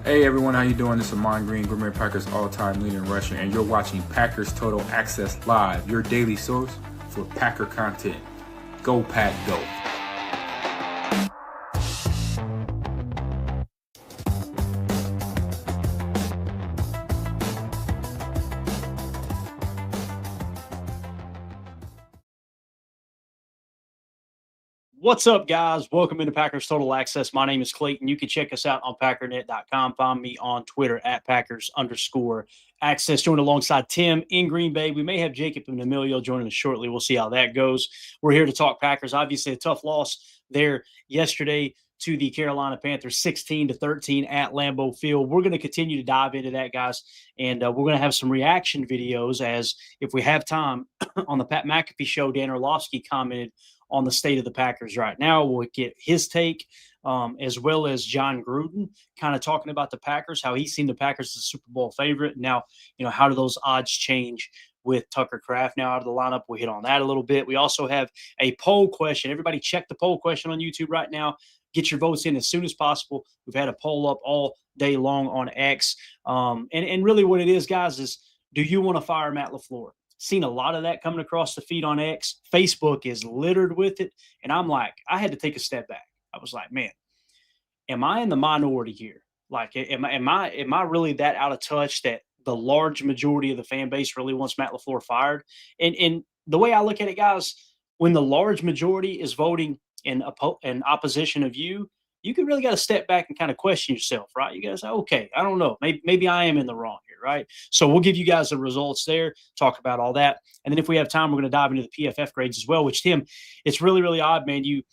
Hey everyone, how you doing? This is Amon Green, Green Bay Packers all-time leader in rushing, and you're watching Packers Total Access Live, your daily source for Packer content. Go Pack, go! What's up, guys? Welcome into Packers Total Access. My name is Clayton. You can check us out on packernet.com. Find me on Twitter at Packers_access. Joined alongside Tim in Green Bay. We may have Jacob and Emilio joining us shortly. We'll see how that goes. We're here to talk Packers. Obviously, a tough loss there yesterday to the Carolina Panthers, 16-13 at Lambeau Field. We're going to continue to dive into that, guys, and we're going to have some reaction videos as, if we have time, on the Pat McAfee show, Dan Orlovsky commented on the state of the Packers right now. We'll get his take, as well as John Gruden kind of talking about the Packers, how he's seen the Packers as a Super Bowl favorite. Now, how do those odds change with Tucker Kraft now out of the lineup? We'll hit on that a little bit. We also have a poll question. Everybody check the poll question on YouTube right now. Get your votes in as soon as possible. We've had a poll up all day long on X. And really what it is, guys, is do you want to fire Matt LaFleur? Seen a lot of that coming across the feed on X. Facebook is littered with it. And I'm like, I had to take a step back. I was like, man, am I in the minority here? Like, am I really that out of touch that the large majority of the fan base really wants Matt LaFleur fired? And the way I look at it, guys, when the large majority is voting in opposition of you, you can really got to step back and kind of question yourself, right? You got to say, okay, I don't know. Maybe I am in the wrong here, right? So we'll give you guys the results there, talk about all that. And then if we have time, we're going to dive into the PFF grades as well, which, Tim, it's really, really odd, man. You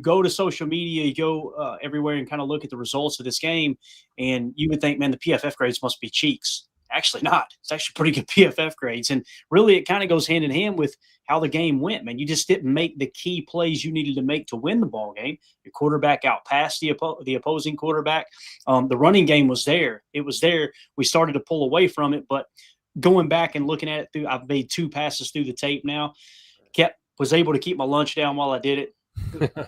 go to social media, you go everywhere and kind of look at the results of this game, and you would think, man, the PFF grades must be cheeks. Actually not. It's actually pretty good PFF grades. And really it kind of goes hand in hand with how the game went, man. You just didn't make the key plays you needed to make to win the ball game. Your quarterback outpassed the opposing quarterback. The running game was there. It was there. We started to pull away from it, but going back and looking at it I've made 2 passes through the tape now. Was able to keep my lunch down while I did it.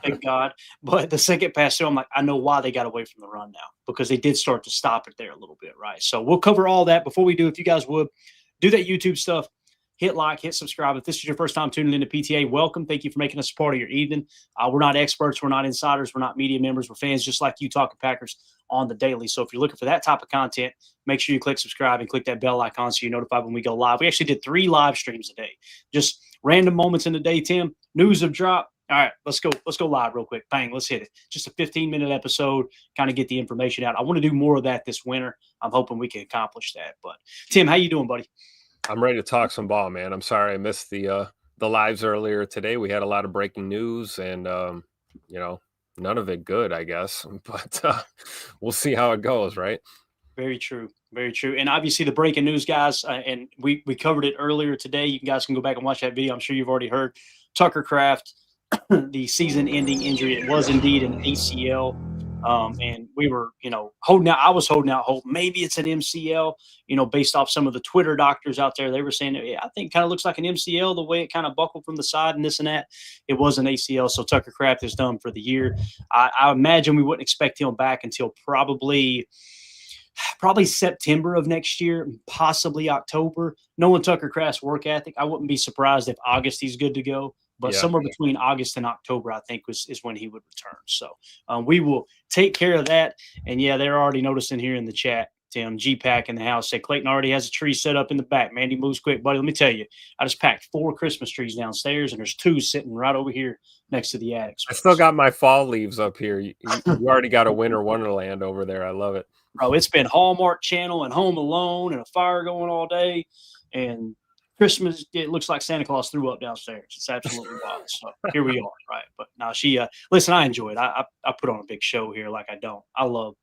Thank God. But the second pass through, I'm like, I know why they got away from the run now, because they did start to stop it there a little bit, right? So we'll cover all that. Before we do, if you guys would do that YouTube stuff, hit like, hit subscribe. If this is your first time tuning into PTA, welcome. Thank you for making us a part of your evening. We're not experts. We're not insiders. We're not media members. We're fans just like you talking Packers on the daily. So if you're looking for that type of content, make sure you click subscribe and click that bell icon so you're notified when we go live. We actually did 3 live streams a day. Just random moments in the day, Tim. News have dropped. All right, let's go live real quick. Bang, let's hit it. Just a 15-minute episode, kind of get the information out. I want to do more of that this winter. I'm hoping we can accomplish that. But, Tim, how you doing, buddy? I'm ready to talk some ball, man. I'm sorry I missed the lives earlier today. We had a lot of breaking news and, none of it good, I guess. But we'll see how it goes, right? Very true. Very true. And obviously the breaking news, guys, and we covered it earlier today. You guys can go back and watch that video. I'm sure you've already heard Tucker Kraft, the season-ending injury. It was indeed an ACL. And we were, holding out. I was holding out hope. Maybe it's an MCL, based off some of the Twitter doctors out there. They were saying, I think kind of looks like an MCL, the way it kind of buckled from the side and this and that. It was an ACL. So Tucker Kraft is done for the year. I imagine we wouldn't expect him back until probably September of next year, possibly October. Knowing Tucker Kraft's work ethic, I wouldn't be surprised if August he's good to go. But somewhere between August and October, I think, is when he would return. So we will take care of that. And, yeah, they're already noticing here in the chat, Tim, G-Pack in the house said Clayton already has a tree set up in the back. Mandy moves quick. Buddy, let me tell you, I just packed 4 Christmas trees downstairs, and there's 2 sitting right over here next to the attic space. I still got my fall leaves up here. You already got a winter wonderland over there. I love it. Bro, it's been Hallmark Channel and Home Alone and a fire going all day. And Christmas, it looks like Santa Claus threw up downstairs. It's absolutely wild. So here we are, right? But now listen, I enjoy it. I put on a big show here like I don't. I love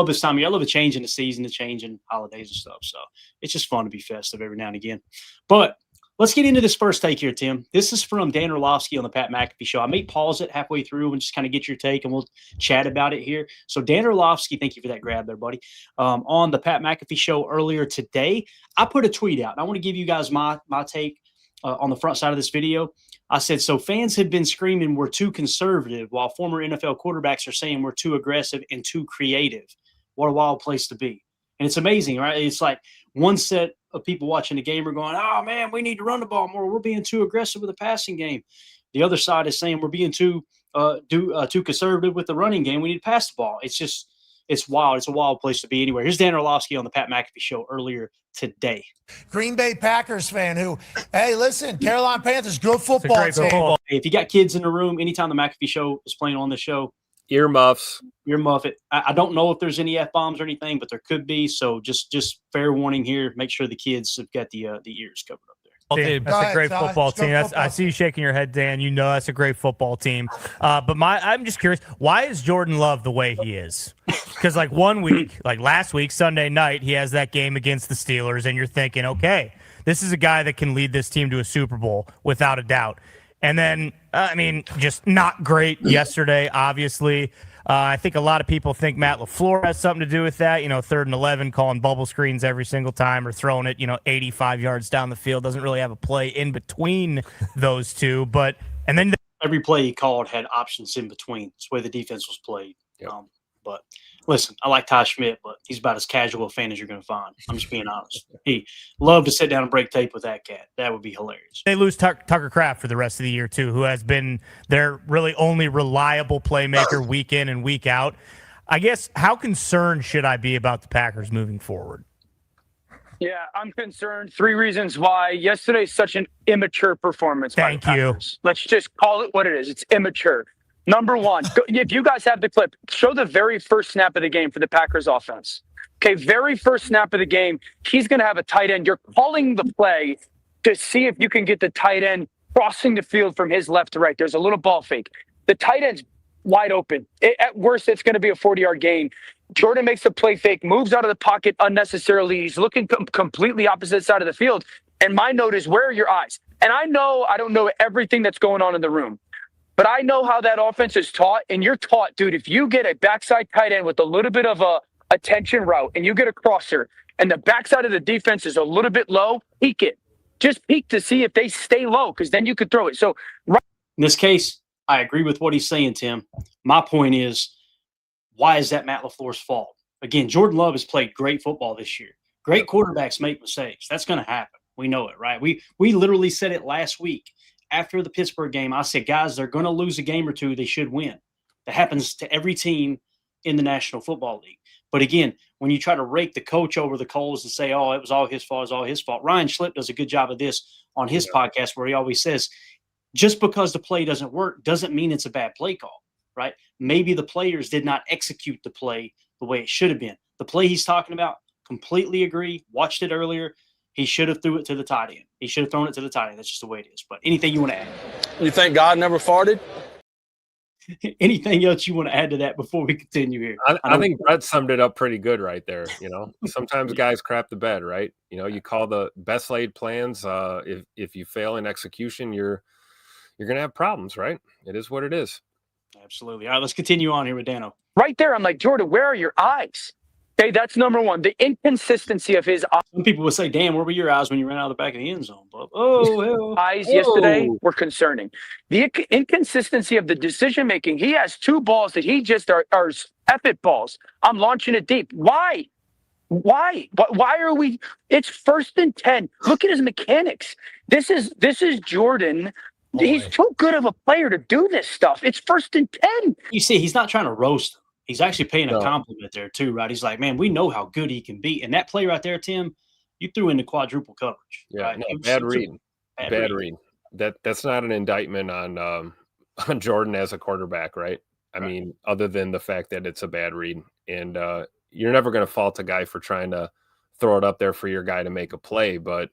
this time of year. I love the change in the season, the change in holidays and stuff. So it's just fun to be festive every now and again. But let's get into this first take here, Tim. This is from Dan Orlovsky on the Pat McAfee show. I may pause it halfway through and just kind of get your take, and we'll chat about it here. So Dan Orlovsky, thank you for that grab there, buddy. On the Pat McAfee show earlier today, I put a tweet out. And I want to give you guys my take on the front side of this video. I said, so fans have been screaming we're too conservative, while former NFL quarterbacks are saying we're too aggressive and too creative. What a wild place to be. And it's amazing, right? It's like one set of people watching the game are going, oh, man, we need to run the ball more. We're being too aggressive with the passing game. The other side is saying we're being too conservative with the running game. We need to pass the ball. It's wild. It's a wild place to be anywhere. Here's Dan Orlovsky on the Pat McAfee Show earlier today. Green Bay Packers fan who, hey, listen, Carolina Panthers, good football team. If you got kids in the room, anytime the McAfee Show is playing on the show, earmuffs. Earmuff it. I don't know if there's any F-bombs or anything, but there could be. So just fair warning here. Make sure the kids have got the ears covered up there. Team. That's a great football team. I see you shaking your head, Dan. You know that's a great football team. But I'm just curious, why is Jordan Love the way he is? Because like one week, like last week, Sunday night, he has that game against the Steelers, and you're thinking, okay, this is a guy that can lead this team to a Super Bowl without a doubt. And then, just not great yesterday, obviously. I think a lot of people think Matt LaFleur has something to do with that. 3rd and 11, calling bubble screens every single time or throwing it, 85 yards down the field. Doesn't really have a play in between those two. And then every play he called had options in between. It's the way the defense was played. Yep. But listen, I like Ty Schmidt, but he's about as casual a fan as you're going to find. I'm just being honest. He loved to sit down and break tape with that cat. That would be hilarious. They lose Tucker Kraft for the rest of the year, too, who has been their really only reliable playmaker week in and week out. I guess, how concerned should I be about the Packers moving forward? Yeah, I'm concerned. 3 reasons why. Yesterday's such an immature performance. Thank you. Let's just call it what it is. It's immature. Number one, if you guys have the clip, show the very first snap of the game for the Packers offense. Okay, very first snap of the game, he's going to have a tight end. You're calling the play to see if you can get the tight end crossing the field from his left to right. There's a little ball fake. The tight end's wide open. At worst, it's going to be a 40-yard gain. Jordan makes the play fake, moves out of the pocket unnecessarily. He's looking completely opposite side of the field. And my note is, where are your eyes? And I don't know everything that's going on in the room. But I know how that offense is taught, and you're taught, dude, if you get a backside tight end with a little bit of a attention route and you get a crosser and the backside of the defense is a little bit low, peek it. Just peek to see if they stay low, because then you could throw it. So in this case, I agree with what he's saying, Tim. My point is, why is that Matt LaFleur's fault? Again, Jordan Love has played great football this year. Great quarterbacks make mistakes. That's going to happen. We know it, right? We literally said it last week. After the Pittsburgh game, I said, guys, they're going to lose a game or two. They should win. That happens to every team in the National Football League. But again, when you try to rake the coach over the coals and say, oh, it was all his fault, it was all his fault. Ryan Schlipp does a good job of this on his podcast, where he always says, just because the play doesn't work doesn't mean it's a bad play call, right? Maybe the players did not execute the play the way it should have been. The play he's talking about, completely agree, watched it earlier. He should have threw it to the tight end. He should have thrown it to the tight end. That's just the way it is. But anything you want to add? You think God never farted? Anything else you want to add to that before we continue here? I think Brett summed it up pretty good right there. Sometimes guys crap the bed, right? You call the best laid plans. If you fail in execution, you're going to have problems, right? It is what it is. Absolutely. All right, let's continue on here with Dano. Right there, I'm like, Jordan, where are your eyes? Okay, that's number one. The inconsistency of his eyes. Some people would say, damn, where were your eyes when you ran out of the back of the end zone? But, eyes yesterday were concerning. The inconsistency of the decision-making. He has 2 balls that he just are epic balls. I'm launching it deep. Why? Why are we? It's 1st and 10. Look at his mechanics. This is Jordan. Boy. He's too good of a player to do this stuff. It's 1st and 10. You see, he's not trying to roast him. He's actually paying a compliment there too, right? He's like, man, we know how good he can be. And that play right there, Tim, you threw in the quadruple coverage. Yeah, right? No, bad read. Bad read. That's not an indictment on Jordan as a quarterback, right? I mean, other than the fact that it's a bad read. And you're never going to fault a guy for trying to throw it up there for your guy to make a play, but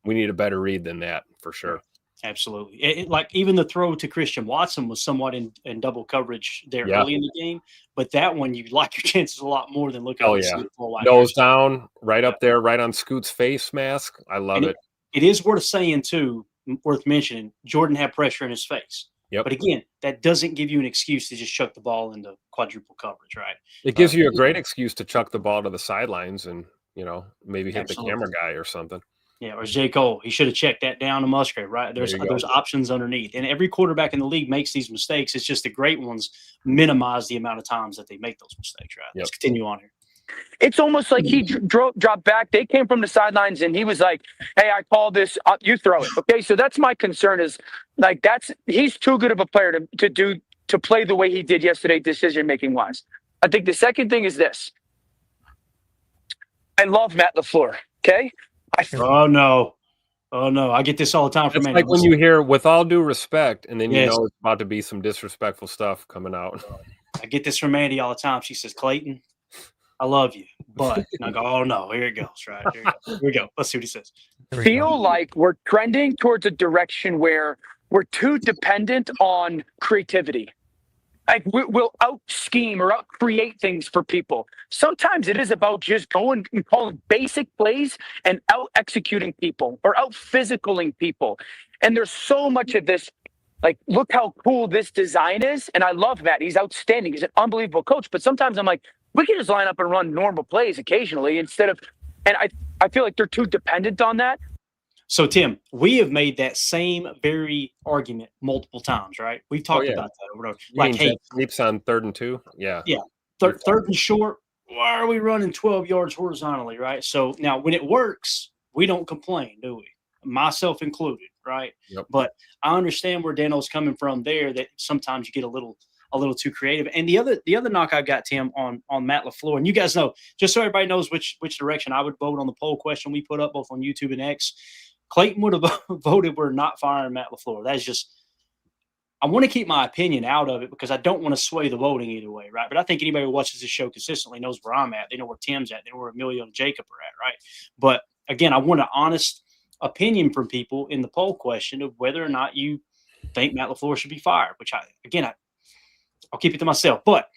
we need a better read than that for sure. Absolutely. Like even the throw to Christian Watson was somewhat in double coverage there early in the game. But that one, you like your chances a lot more than looking at the nose down, right up there, right on Scoot's face mask. I love it. It is worth saying, too, worth mentioning, Jordan had pressure in his face. Yep. But again, that doesn't give you an excuse to just chuck the ball into quadruple coverage, right? It gives you a great excuse to chuck the ball to the sidelines and, maybe hit the camera guy or something. Yeah, or J. Cole. He should have checked that down to Musgrave, right? There's options underneath. And every quarterback in the league makes these mistakes. It's just the great ones minimize the amount of times that they make those mistakes, right? Let's continue on here. It's almost like he dropped back. They came from the sidelines, and he was like, "Hey, I call this. You throw it." Okay, so that's my concern. Is like he's too good of a player to play the way he did yesterday, decision making wise. I think the second thing is this. I love Matt LaFleur. Okay. Oh no, I get this all the time from It's Manny. like when you hear "with all due respect," and then you Yes. know it's about to be some disrespectful stuff coming out. I get this from Mandy all the time. She says, "Clayton, I love you," but and I go, "Oh no, here it goes." Right, here we go. Let's see what he says. Feel like we're trending towards a direction where we're too dependent on creativity. Like we'll out scheme or out create things for people. Sometimes it is about just going and calling basic plays and out executing people or out physicaling people. And there's so much of this. Like, look how cool this design is. And I love that. He's outstanding. He's an unbelievable coach. But sometimes I'm like, we can just line up and run normal plays occasionally instead of, and I feel like they're too dependent on that. So, Tim, we have made that same very argument multiple times, right? We've talked about that over and over. Like, hey, sleeps on 3rd and 2. Yeah. Third and short. Why are we running 12 yards horizontally, right? So now when it works, we don't complain, do we? Myself included, right? Yep. But I understand where Daniel's coming from there, that sometimes you get a little too creative. And the other knock I've got, Tim, on Matt LaFleur, and you guys know, just so everybody knows which direction I would vote on the poll question we put up both on YouTube and X, Clayton would have voted we're not firing Matt LaFleur. That's just, I want to keep my opinion out of it because I don't want to sway the voting either way, right? But I think anybody who watches this show consistently knows where I'm at. They know where Tim's at. They know where Emilio and Jacob are at, right? But again, I want an honest opinion from people in the poll question of whether or not you think Matt LaFleur should be fired, which I'll keep it to myself. But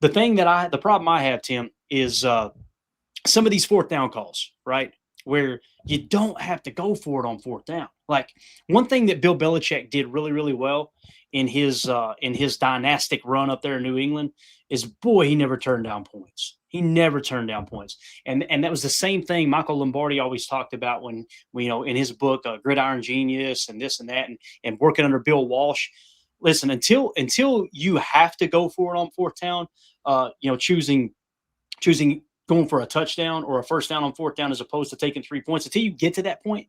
the problem I have, Tim, is some of these 4th down calls, right? Where you don't have to go for it on 4th down. Like one thing that Bill Belichick did really, really well in his dynastic run up there in New England is, boy, he never turned down points. He never turned down points. And that was the same thing Michael Lombardi always talked about when in his book, Gridiron Genius and this and that, and working under Bill Walsh. Listen, until you have to go for it on 4th down, choosing going for a touchdown or a first down on 4th down as opposed to taking 3 points, until you get to that point,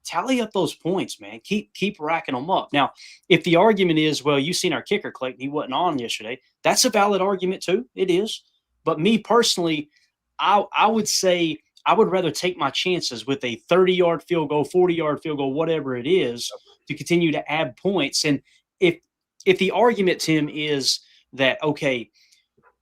tally up those points, man. Keep racking them up. Now, if the argument is, well, you've seen our kicker, Clayton, he wasn't on yesterday, that's a valid argument too. It is. But me personally, I would say I would rather take my chances with a 30-yard field goal, 40-yard field goal, whatever it is, to continue to add points. And if the argument, Tim, is that, okay,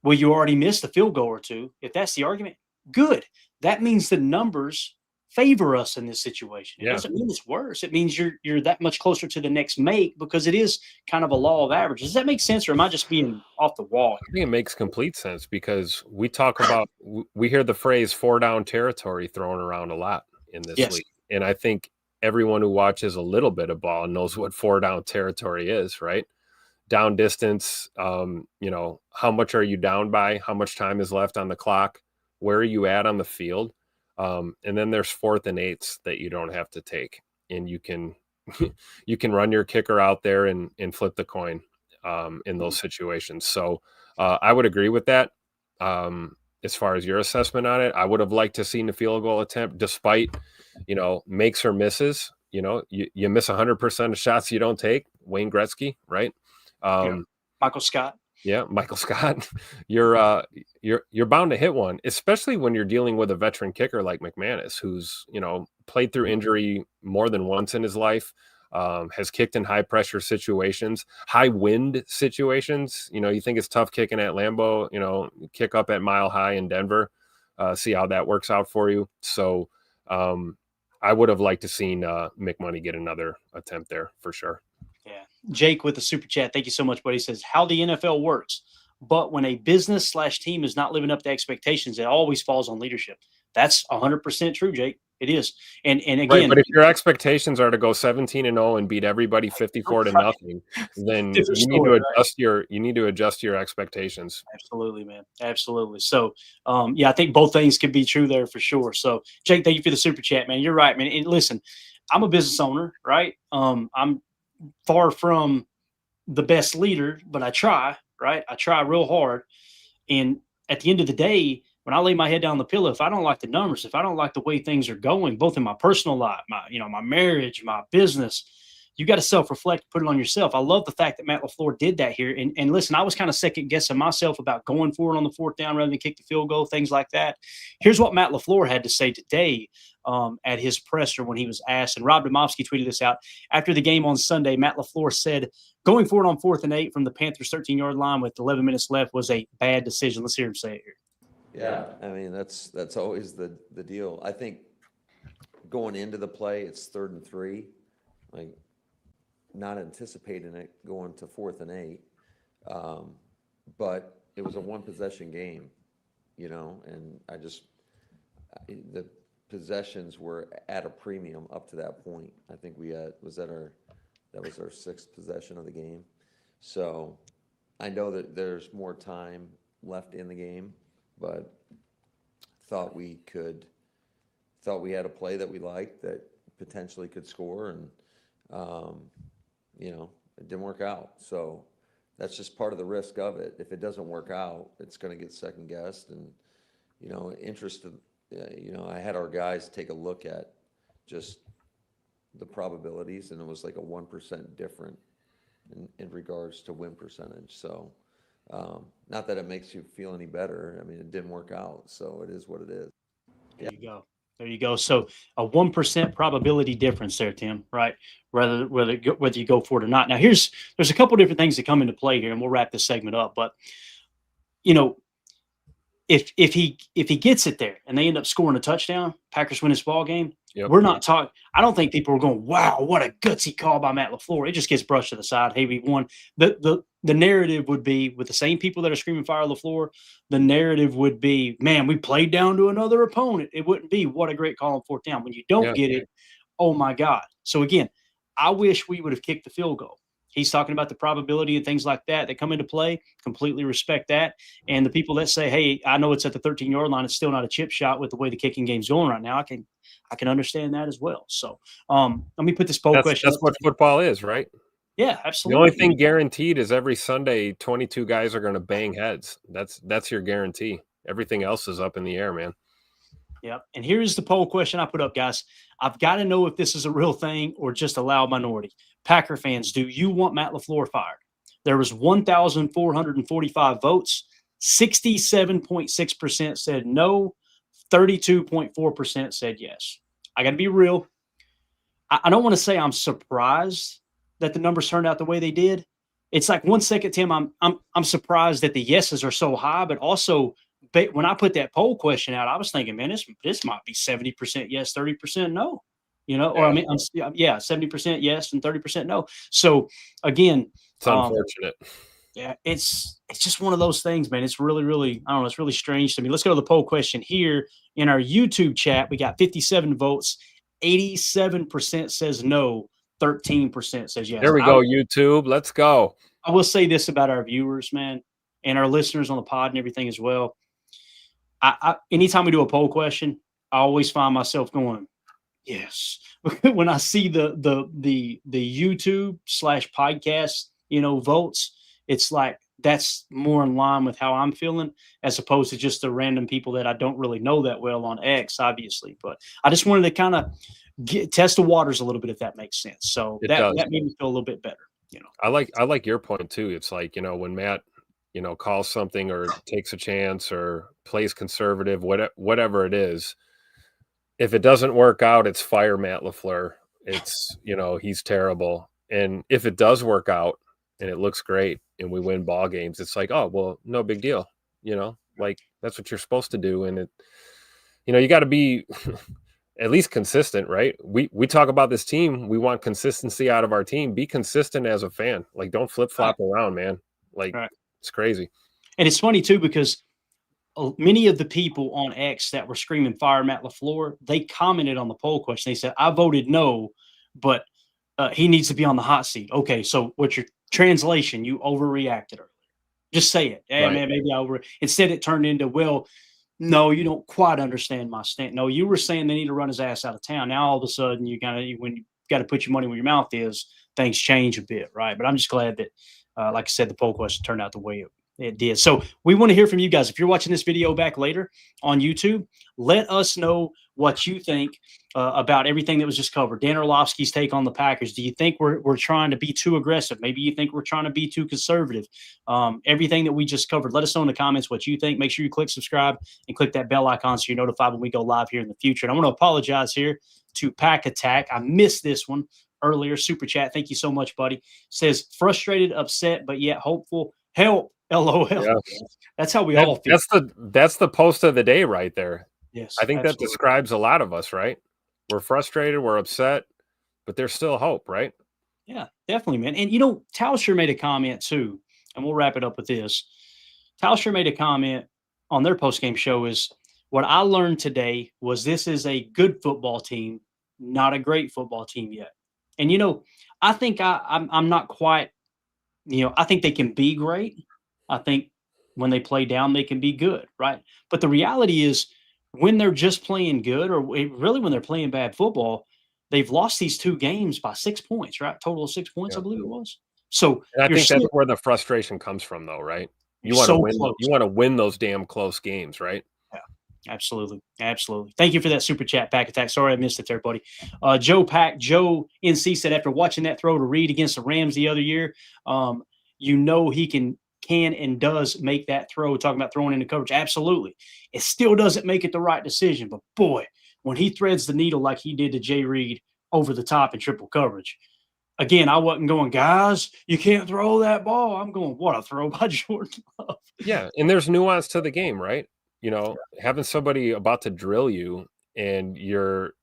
well, you already missed a field goal or two, if that's the argument, good. That means the numbers favor us in this situation. It doesn't mean it's worse. It means you're that much closer to the next make because it is kind of a law of averages. Does that make sense, or am I just being off the wall? I think it makes complete sense because we hear the phrase 4-down territory thrown around a lot in this league. And I think everyone who watches a little bit of ball knows what 4-down territory is, right? Down distance, how much are you down by? How much time is left on the clock? Where are you at on the field? And then there's 4th and 8s that you don't have to take. And you can run your kicker out there and flip the coin in those situations. So I would agree with that. As far as your assessment on it, I would have liked to see the field goal attempt despite, makes or misses. You miss 100% of shots you don't take. Wayne Gretzky, right? Michael Scott. Yeah, Michael Scott. You're bound to hit one, especially when you're dealing with a veteran kicker like McManus, who's played through injury more than once in his life, has kicked in high pressure situations, high wind situations. You think it's tough kicking at Lambeau, kick up at Mile High in Denver, see how that works out for you. So I would have liked to seen McMoney get another attempt there for sure. Yeah. Jake with the super chat. Thank you so much, buddy. Says how the NFL works. But when a business/team is not living up to expectations, it always falls on leadership. That's 100% true, Jake. It is. And again, right, but if your expectations are to go 17-0 and beat everybody 54-0, then you need to adjust your expectations. Absolutely, man. Absolutely. So, I think both things can be true there for sure. So, Jake, thank you for the super chat, man. You're right, man. And listen, I'm a business owner, right? I'm far from the best leader, but I try, right? I try real hard. And at the end of the day, when I lay my head down on the pillow, if I don't like the numbers, if I don't like the way things are going, both in my personal life, my marriage, my business, you got to self-reflect, put it on yourself. I love the fact that Matt LaFleur did that here. And listen, I was kind of second guessing myself about going for it on the fourth down rather than kick the field goal, things like that. Here's what Matt LaFleur had to say today at his presser when he was asked. And Rob Demovsky tweeted this out. After the game on Sunday, Matt LaFleur said, going for it on 4th and 8 from the Panthers 13-yard line with 11 minutes left was a bad decision. Let's hear him say it here. Yeah, I mean, that's always the deal. I think going into the play, it's 3rd and 3. Like, not anticipating it going to 4th and 8, but it was a one-possession game, and the possessions were at a premium up to that point. I think that was our 6th possession of the game. So I know that there's more time left in the game, but thought we had a play that we liked that potentially could score, and it didn't work out. So that's just part of the risk of it. If it doesn't work out, it's going to get second guessed. And, interested, I had our guys take a look at just the probabilities, and it was like a 1% different in regards to win percentage. So not that it makes you feel any better. I mean, it didn't work out, so it is what it is. There you go. There you go. So a 1% probability difference there, Tim, right? Whether you go for it or not. Now, there's a couple different things that come into play here, and we'll wrap this segment up. But, if he gets it there and they end up scoring a touchdown, Packers win this ball game, we're not talking – I don't think people are going, wow, what a gutsy call by Matt LaFleur. It just gets brushed to the side. Hey, we won. The narrative would be, with the same people that are screaming fire LaFleur, the narrative would be, man, we played down to another opponent. It wouldn't be, what a great call on 4th down. When you don't get it, oh, my God. So, again, I wish we would have kicked the field goal. He's talking about the probability and things like that come into play. Completely respect that. And the people that say, hey, I know it's at the 13-yard line, it's still not a chip shot with the way the kicking game's going right now, I can understand that as well. So let me put this poll question. That's what football is, right? Yeah, absolutely. The only thing guaranteed is every Sunday, 22 guys are going to bang heads. That's your guarantee. Everything else is up in the air, man. Yep. And here's the poll question I put up, guys. I've got to know if this is a real thing or just a loud minority. Packer fans, do you want Matt LaFleur fired? There was 1,445 votes. 67.6% said no. 32.4% said yes. I got to be real. I don't want to say I'm surprised that the numbers turned out the way they did. It's like, one second, Tim, I'm surprised that the yeses are so high, but also when I put that poll question out, I was thinking, man, this might be 70% yes, 30% no. Or 70% yes and 30% no. So again, it's unfortunate. Yeah, it's just one of those things, man. It's really, really, I don't know, it's really strange to me. Let's go to the poll question here in our YouTube chat. We got 57 votes. 87% says no. 13% says yes. There we go, YouTube. Let's go. I will say this about our viewers, man, and our listeners on the pod and everything as well. Anytime we do a poll question, I always find myself going, yes. When I see the YouTube /podcast, votes, it's like that's more in line with how I'm feeling as opposed to just the random people that I don't really know that well on X, obviously. But I just wanted to kind of test the waters a little bit, if that makes sense. So that made me feel a little bit better. I like your point too. It's like, when Matt, calls something or takes a chance or plays conservative, whatever it is. If it doesn't work out, it's fire Matt LaFleur. It's, he's terrible. And if it does work out and it looks great and we win ball games, it's like, oh, well, no big deal. Like that's what you're supposed to do. And you got to be at least consistent, right? We talk about this team. We want consistency out of our team. Be consistent as a fan. Like, don't flip flop around, man. Like, it's crazy. And it's funny too, because many of the people on X that were screaming fire Matt LaFleur, they commented on the poll question. They said, I voted no, but he needs to be on the hot seat. Okay, so what's your translation? You overreacted earlier. Just say it. Hey, man, maybe Instead, it turned into, well, no, you don't quite understand my stand. No, you were saying they need to run his ass out of town. Now, all of a sudden, when you got to put your money where your mouth is, things change a bit, right? But I'm just glad that, like I said, the poll question turned out the way It did. So we want to hear from you guys. If you're watching this video back later on YouTube, let us know what you think about everything that was just covered. Dan Orlovsky's take on the Packers. Do you think we're trying to be too aggressive? Maybe you think we're trying to be too conservative. Everything that we just covered, let us know in the comments what you think. Make sure you click subscribe and click that bell icon so you're notified when we go live here in the future. And I want to apologize here to Pack Attack. I missed this one earlier. Super chat. Thank you so much, buddy. Says frustrated, upset, but yet hopeful. Help. LOL. Yeah. That's how we all feel. That's the post of the day right there. Yes. I think absolutely. that describes a lot of us, right? We're frustrated, we're upset, but there's still hope, right? Yeah, definitely, man. And, you know, Tauscher made a comment too, and we'll wrap it up with this. Tauscher made a comment on their postgame show is, what I learned today was this is a good football team, not a great football team yet. And, you know, I think I'm not quite, you know, I think they can be great. I think when they play down, they can be good, right? But the reality is when they're just playing good, or really when they're playing bad football, they've lost these 2 games by 6 points, right? Total of 6 points, I believe it was. So and I think that's where the frustration comes from, though, right? You want to win. Close. You want to win those damn close games, right? Yeah, absolutely, absolutely. Thank you for that super chat, Pack Attack. Sorry I missed it there, buddy. Joe NC said after watching that throw to Reed against the Rams the other year, you know he can and does make that throw, talking about throwing into coverage. Absolutely. It still doesn't make it the right decision, but boy, when he threads the needle like he did to Jay Reed over the top in triple coverage, again, I wasn't going, guys, you can't throw that ball. I'm going, what a throw by Jordan Love. Yeah, and there's nuance to the game, right? You know, having somebody about to drill you and you're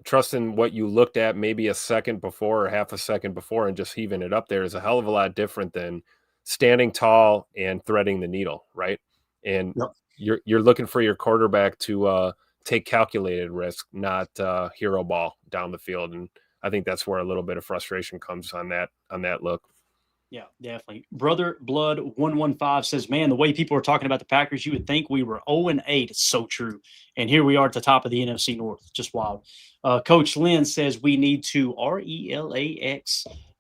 trusting what you looked at maybe a second before or half a second before and just heaving it up there is a hell of a lot different than standing tall and threading the needle, right? And you're looking for your quarterback to take calculated risk, not hero ball down the field. And I think that's where a little bit of frustration comes on that look. Yeah, definitely. Brother Blood 115 says, man, the way people are talking about the Packers, you would think we were 0-8. It's so true. And here we are at the top of the NFC North. Just wild. Coach Lynn says we need to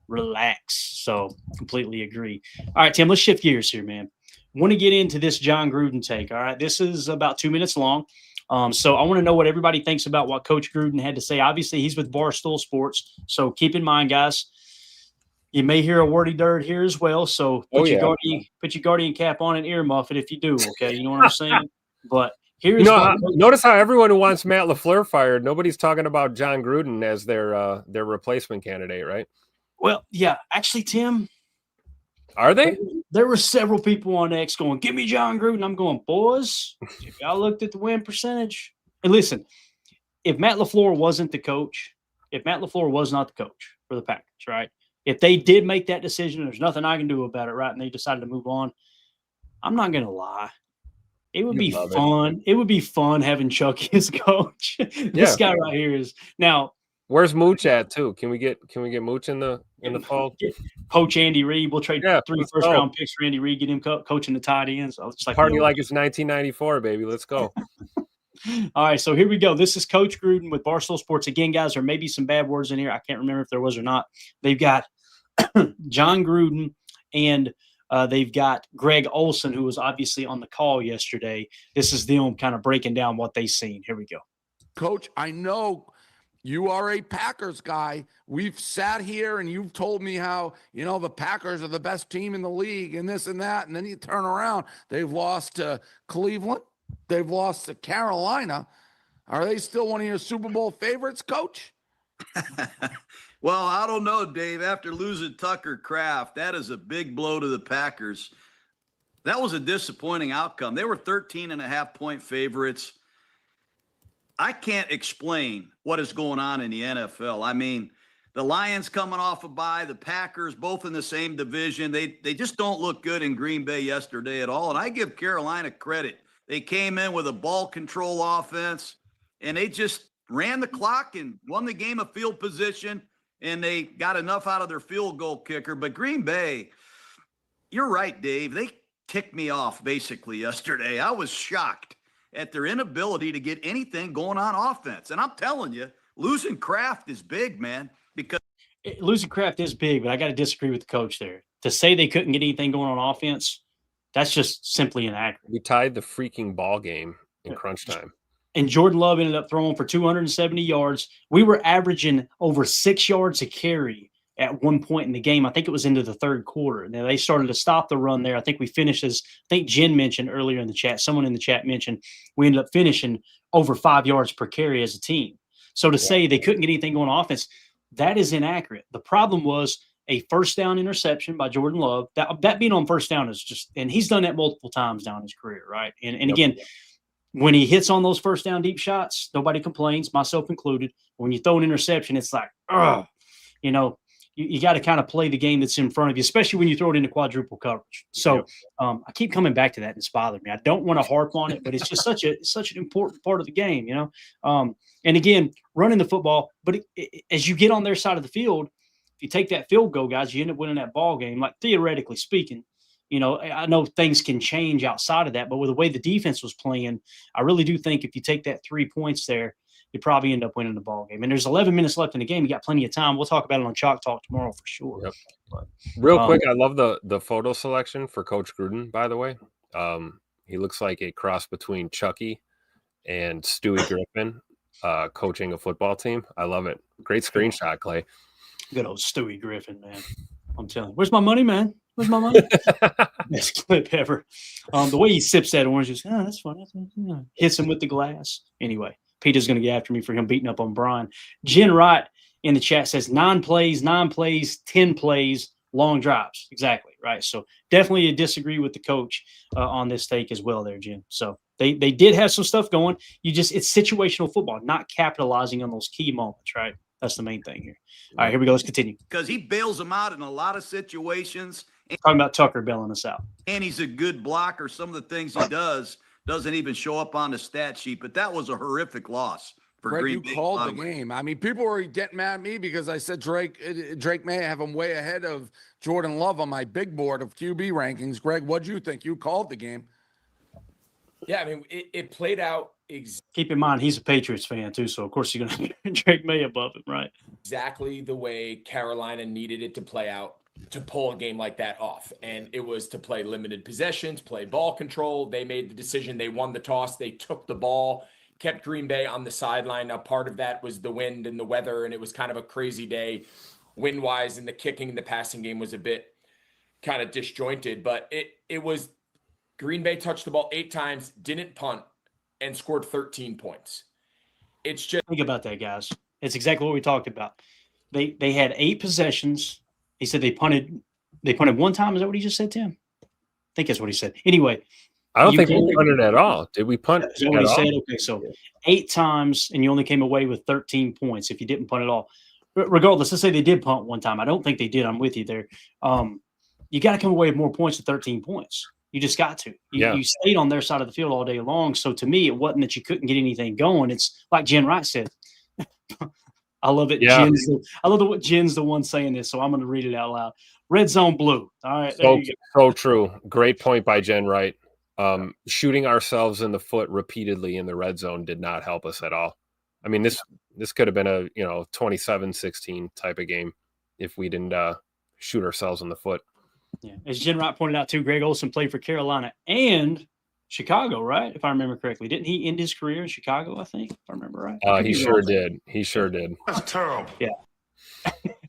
relax. So completely agree. All right, Tim, let's shift gears here, man. Want to get into this John Gruden take. All right, this is about 2 minutes long. So I want to know what everybody thinks about what Coach Gruden had to say. Obviously, he's with Barstool Sports. So keep in mind, guys, you may hear a wordy dirt here as well. So put your guardian cap on and earmuff it if you do. Okay, you know what I'm saying? But here's notice how everyone who wants Matt LaFleur fired, nobody's talking about John Gruden as their replacement candidate, right? Well, yeah, actually, Tim. Are they? There were several people on X going, give me John Gruden. I'm going, boys, if y'all looked at the win percentage. And listen, if Matt LaFleur wasn't the coach, if Matt LaFleur was not the coach for the Packers, right? If they did make that decision, there's nothing I can do about it, right? And they decided to move on. I'm not going to lie. It would be fun. It would be fun having Chucky as coach. This guy right here is now. Where's Mooch at too? Can we get Mooch in the fold? Coach Andy Reid. We'll trade 3 first-round picks for Andy Reid. Get him coaching the tight ends. So it's like party like it's 1994, baby. Let's go. All right, so here we go. This is Coach Gruden with Barstool Sports. Again, guys, there may be some bad words in here. I can't remember if there was or not. They've got John Gruden and they've got Greg Olson, who was obviously on the call yesterday. This is them kind of breaking down what they've seen. Here we go. Coach, I know you are a Packers guy. We've sat here and you've told me how, you know, the Packers are the best team in the league and this and that. And then you turn around, they've lost to Cleveland. They've lost to Carolina. Are they still one of your Super Bowl favorites, Coach? Well, I don't know, Dave. After losing Tucker Kraft, that is a big blow to the Packers. That was a disappointing outcome. They were 13.5-point favorites. I can't explain what is going on in the NFL. I mean, the Lions coming off a bye, the Packers both in the same division. They just don't look good in Green Bay yesterday at all. And I give Carolina credit. They came in with a ball control offense, and they just ran the clock and won the game of field position, and they got enough out of their field goal kicker. But Green Bay, you're right, Dave. They ticked me off basically yesterday. I was shocked at their inability to get anything going on offense. And I'm telling you, losing Kraft is big, man, because losing Kraft is big, but I got to disagree with the coach there. To say they couldn't get anything going on offense, That's just simply inaccurate. We tied the freaking ball game in crunch time. And Jordan Love ended up throwing for 270 yards. We were averaging over 6 yards a carry at one point in the game. I think it was into the third quarter. Now they started to stop the run there. I think we finished, as I think Jen mentioned earlier in the chat, someone in the chat mentioned, we ended up finishing over 5 yards per carry as a team. So to say they couldn't get anything going on offense, that is inaccurate. The problem was a first down interception by Jordan Love. That being on first down is just, and he's done that multiple times down his career, right? And again, when he hits on those first down deep shots, nobody complains, myself included. When you throw an interception, it's like, you know, you got to kind of play the game that's in front of you, especially when you throw it into quadruple coverage. So I keep coming back to that, and it's bothered me. I don't want to harp on it, but it's just such an important part of the game, you know. And again, running the football, but as you get on their side of the field, if you take that field goal, guys, you end up winning that ball game. Like theoretically speaking, you know, I know things can change outside of that, but with the way the defense was playing, I really do think if you take that 3 points there, you probably end up winning the ball game. And there's 11 minutes left in the game. You got plenty of time. We'll talk about it on Chalk Talk tomorrow for sure. Yep. But, real quick, I love the photo selection for Coach Gruden, by the way. He looks like a cross between Chucky and Stewie Griffin coaching a football team. I love it. Great screenshot, Clay. Good old Stewie Griffin, man. I'm telling you. Where's my money, man? Where's my money? Best clip ever. The way he sips that orange juice, that's fun. Hits him with the glass. Anyway, Peter's going to get after me for him beating up on Brian. Jen Wright in the chat says 9 plays, 10 plays, long drives. Exactly, right? So definitely disagree with the coach on this take as well there, Jen. So they did have some stuff going. It's situational football, not capitalizing on those key moments, right? That's the main thing here. All right, here we go. Let's continue. Because he bails them out in a lot of situations. Talking about Tucker bailing us out. And he's a good blocker. Some of the things he doesn't even show up on the stat sheet. But that was a horrific loss for Green Bay. You called the game. I mean, people were getting mad at me because I said Drake may have him way ahead of Jordan Love on my big board of QB rankings. Greg, what'd you think? You called the game. Yeah, I mean, it played out. Keep in mind, he's a Patriots fan, too, so of course you're going to Drake May above him, right? Exactly the way Carolina needed it to play out to pull a game like that off. And it was to play limited possessions, play ball control. They made the decision. They won the toss. They took the ball, kept Green Bay on the sideline. Now, part of that was the wind and the weather, and it was kind of a crazy day wind-wise, and the kicking and the passing game was a bit kind of disjointed. But it was Green Bay touched the ball 8 times, didn't punt, and scored 13 points. It's just think about that, guys. It's exactly what we talked about. They had 8 possessions. He said they punted one time. Is that what he just said, Tim? I think that's what he said. Anyway, I don't think we punted at all. Did we punt? Is that what he said? Okay, so 8 times, and you only came away with 13 points if you didn't punt at all. Regardless, let's say they did punt one time. I don't think they did. I'm with you there. You got to come away with more points than 13 points. You just got to. You stayed on their side of the field all day long. So to me, it wasn't that you couldn't get anything going. It's like Jen Wright said. I love it. Yeah. I love what Jen's the one saying this, so I'm going to read it out loud. Red zone blue. All right. So true. Great point by Jen Wright. Shooting ourselves in the foot repeatedly in the red zone did not help us at all. I mean, this could have been a 27-16 type of game if we didn't shoot ourselves in the foot. Yeah, as Jen Wright pointed out too, Greg Olsen played for Carolina and Chicago, right? If I remember correctly, didn't he end his career in Chicago? I think, if I remember right. He sure did. He sure did. That's terrible. Yeah.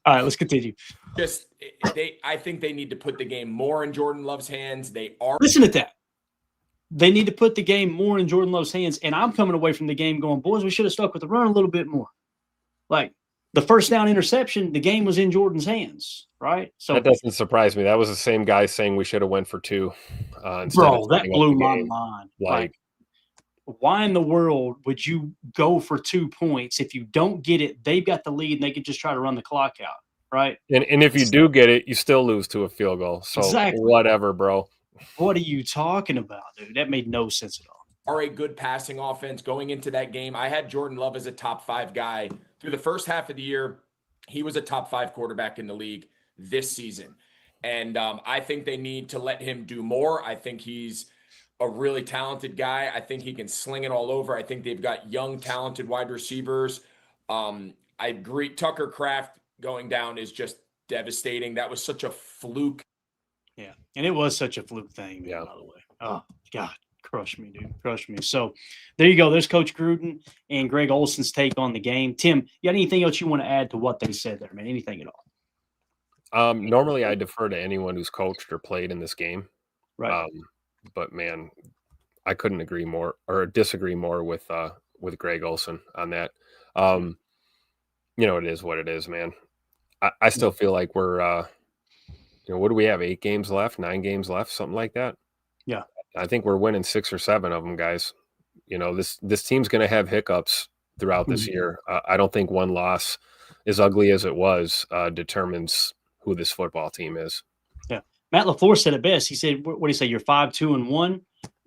All right, let's continue. I think they need to put the game more in Jordan Love's hands. They are. Listen to that. They need to put the game more in Jordan Love's hands, and I'm coming away from the game going, boys, we should have stuck with the run a little bit more. Like the first down interception, the game was in Jordan's hands, right? So that doesn't surprise me. That was the same guy saying we should have went for 2. Bro, that blew my mind. Like, why in the world would you go for 2 points? If you don't get it, they've got the lead and they could just try to run the clock out, right? And if you do get it, you still lose to a field goal. So whatever, bro. What are you talking about, dude? That made no sense at all. Are a good passing offense going into that game. I had Jordan Love as a top 5 guy through the first half of the year. He was a top 5 quarterback in the league this season. And I think they need to let him do more. I think he's a really talented guy. I think he can sling it all over. I think they've got young, talented wide receivers. I agree. Tucker Kraft going down is just devastating. That was such a fluke. Yeah, and it was such a fluke thing, man, Yeah. by the way. Oh, God, crush me, dude. Crush me. So there you go. There's Coach Gruden and Greg Olson's take on the game. Tim, you got anything else you want to add to what they said there, man? Anything at all? Normally I defer to anyone who's coached or played in this game. Right. But man, I couldn't agree more or disagree more with Greg Olson on that. It is what it is, man. I still feel like we're what do we have? 8 games left, 9 games left, something like that. Yeah. I think we're winning 6 or 7 of them, guys. This team's going to have hiccups throughout this year. I don't think one loss, as ugly as it was, determines who this football team is. Yeah. Matt LaFleur said it best. He said, what do you say? You're 5-2-1.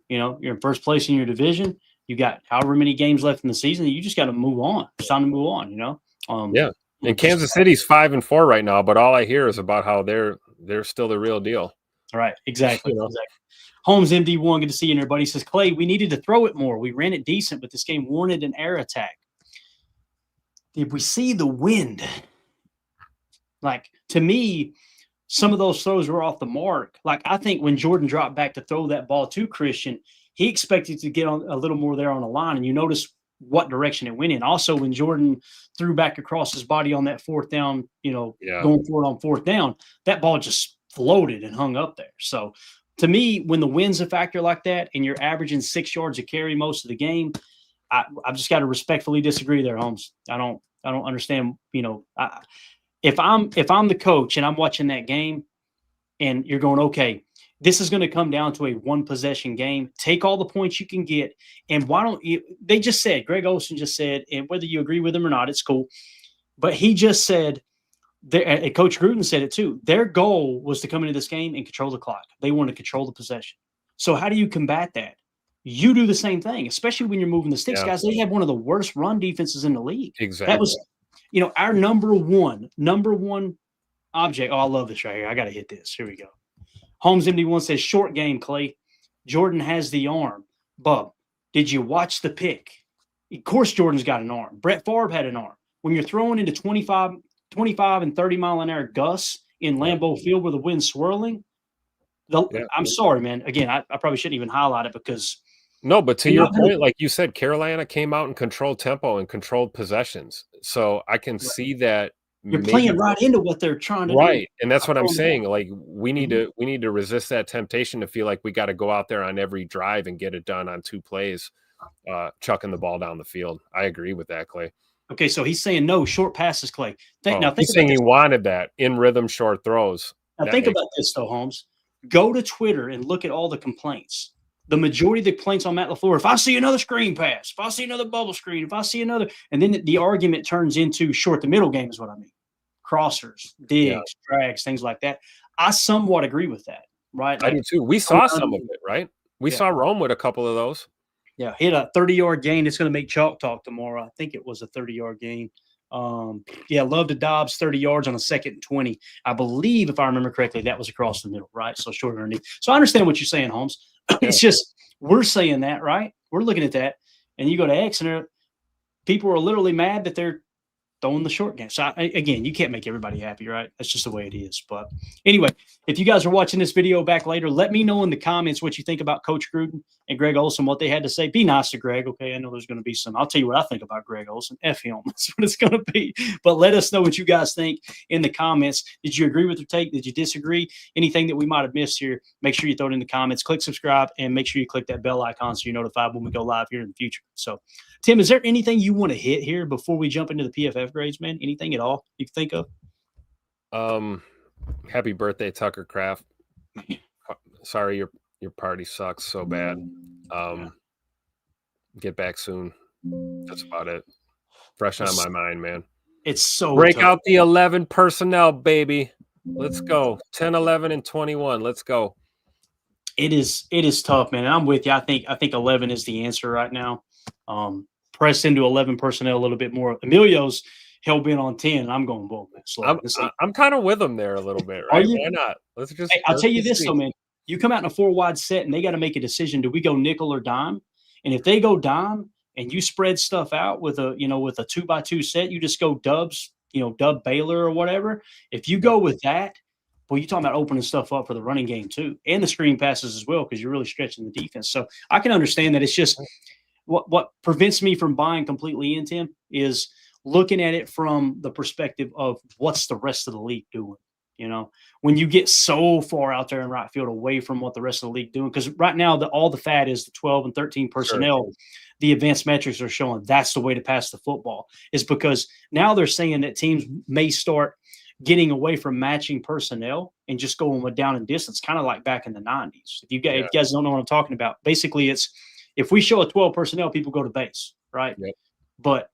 You're in first place in your division. You got however many games left in the season. You just got to move on. It's time to move on, Yeah. And Kansas City's 5-4 right now, but all I hear is about how they're still the real deal. All right. Exactly. Exactly. Holmes MD1, good to see you, everybody. Says, Clay, we needed to throw it more. We ran it decent, but this game warranted an air attack. Did we see the wind? Like, to me, some of those throws were off the mark. Like, I think when Jordan dropped back to throw that ball to Christian, he expected to get on a little more there on the line, and you notice what direction it went in. Also, when Jordan threw back across his body on that 4th down, going for it on 4th down, that ball just floated and hung up there. So, to me, when the wind's a factor like that and you're averaging 6 yards a carry most of the game, I've just got to respectfully disagree there, Holmes. I don't understand. If I'm the coach and I'm watching that game, and you're going, okay, this is going to come down to a 1-possession game. Take all the points you can get, and why don't you? They just said, Greg Olson just said, and whether you agree with him or not, it's cool. But he just said, and Coach Gruden said it too. Their goal was to come into this game and control the clock. They want to control the possession. So how do you combat that? You do the same thing, especially when you're moving the sticks, guys. They have one of the worst run defenses in the league. Exactly. That was, our number one object. Oh, I love this right here. I got to hit this. Here we go. Holmes MD1 says, short game, Clay. Jordan has the arm. Bub, did you watch the pick? Of course, Jordan's got an arm. Brett Favre had an arm. When you're throwing into 25 and 30 mile an hour gusts in Lambeau Field with the wind swirling, I'm sorry, man. Again, I probably shouldn't even highlight it because. No, but to your point, like you said, Carolina came out and controlled tempo and controlled possessions. So I can see that. You're playing right into what they're trying to do. Right. And that's what I'm saying. Like we need to resist that temptation to feel like we got to go out there on every drive and get it done on 2 plays, chucking the ball down the field. I agree with that, Clay. Okay, so he's saying no short passes, Clay. He's saying he wanted that in rhythm short throws. Now think about this though, Holmes. Go to Twitter and look at all the complaints. The majority of the complaints on Matt LaFleur, if I see another screen pass, if I see another bubble screen, if I see another, and then the argument turns into short to middle game is what I mean. Crossers, digs, drags, things like that. I somewhat agree with that, right? I do too. We saw some of it, right? We saw Rome with a couple of those. Yeah, hit a 30-yard gain. It's going to make Chalk talk tomorrow. I think it was a 30-yard gain. Love to Dobbs 30 yards on a 2nd and 20. I believe, if I remember correctly, that was across the middle, right? So short underneath. So I understand what you're saying, Holmes. It's just we're saying that, right? We're looking at that, and you go to X, and people are literally mad that they're throwing the short game. So again, you can't make everybody happy, right? That's just the way it is. But anyway, if you guys are watching this video back later, let me know in the comments what you think about Coach Gruden and Greg Olson, what they had to say. Be nice to Greg, okay? I know there's going to be some. I'll tell you what I think about Greg Olson. F him. That's what it's going to be. But let us know what you guys think in the comments. Did you agree with their take? Did you disagree? Anything that we might have missed here, make sure you throw it in the comments. Click subscribe, and make sure you click that bell icon so you're notified when we go live here in the future. So, Tim, is there anything you want to hit here before we jump into the PFF grades, man? Anything at all you can think of? Happy birthday, Tucker Kraft. Sorry, your party sucks so bad. Get back soon. That's about it. Fresh on my mind, man. It's so break tough. out the 11 personnel, baby. Let's go. 10, 11, and 21. Let's go. It is tough, man. And I'm with you. I think 11 is the answer right now. Press into 11 personnel a little bit more. Emilio's hell bent on 10. And I'm going, whoa, man. I'm kind of with him there a little bit, right? Why not? Let's just. Hey, I'll tell you this, though, man. You come out in a 4-wide set, and they got to make a decision. Do we go nickel or dime? And if they go dime, and you spread stuff out with a 2x2 set, you just go dubs, dub Baylor or whatever. If you go with that, Well, you're talking about opening stuff up for the running game too, and the screen passes as well, because you're really stretching the defense. So I can understand that. It's just what prevents me from buying completely into him is looking at it from the perspective of what's the rest of the league doing. You know, when you get so far out there in right field away from what the rest of the league doing, because right now all the fat is the 12 and 13 personnel. Sure. The advanced metrics are showing that's the way to pass the football, is because now they're saying that teams may start getting away from matching personnel and just going with down and distance, kind of like back in the 90s. If you guys don't know what I'm talking about, basically it's if we show a 12 personnel, people go to base, right? Yep. But,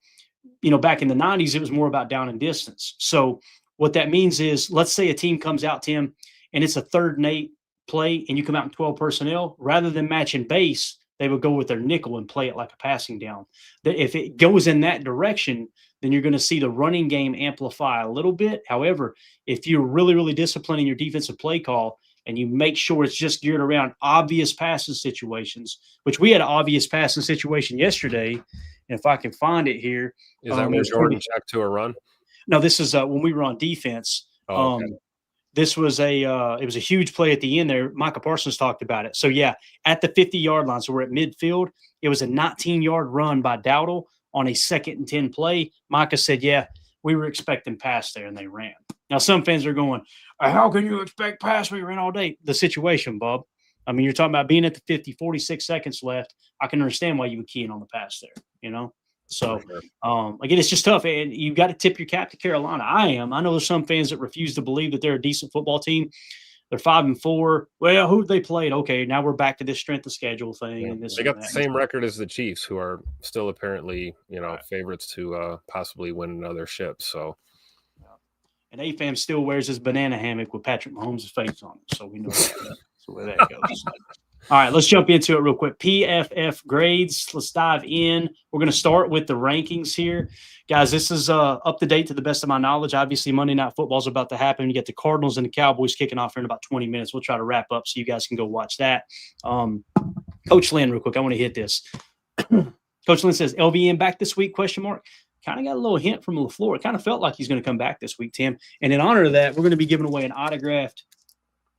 back in the 90s, it was more about down and distance. So what that means is, let's say a team comes out, Tim, and it's a 3rd and 8 play, and you come out in 12 personnel, rather than matching base, they would go with their nickel and play it like a passing down. If it goes in that direction, then you're going to see the running game amplify a little bit. However, if you're really, really disciplining your defensive play call and you make sure it's just geared around obvious passing situations, which we had an obvious passing situation yesterday, and if I can find it here. Is that where Jordan checked to a run? No, this is when we were on defense. Oh, okay. This was it was a huge play at the end there. Micah Parsons talked about it. So, yeah, at the 50-yard line, so we're at midfield. It was a 19-yard run by Dowdle on a 2nd and 10 play. Micah said, yeah, we were expecting pass there, and they ran. Now, some fans are going, how can you expect pass when you ran all day? The situation, Bob. I mean, you're talking about being at the 50, 46 seconds left. I can understand why you would key in on the pass there, So, again, it's just tough. And you got to tip your cap to Carolina. I know there's some fans that refuse to believe that they're a decent football team. They're 5-4. Well, who they played? Okay, now we're back to this strength of schedule thing. Yeah. And this. They got the same record as the Chiefs, who are still apparently, favorites to possibly win another ship. So, and AFAM still wears his banana hammock with Patrick Mahomes' face on it, so we know that's where that goes. All right, let's jump into it real quick. PFF grades. Let's dive in. We're going to start with the rankings here. Guys, this is up to date to the best of my knowledge. Obviously, Monday Night Football is about to happen. You get the Cardinals and the Cowboys kicking off here in about 20 minutes. We'll try to wrap up so you guys can go watch that. Coach Lynn, real quick, I want to hit this. Coach Lynn says, LVN back this week, ? Kind of got a little hint from LaFleur. It kind of felt like he's going to come back this week, Tim. And in honor of that, we're going to be giving away an autographed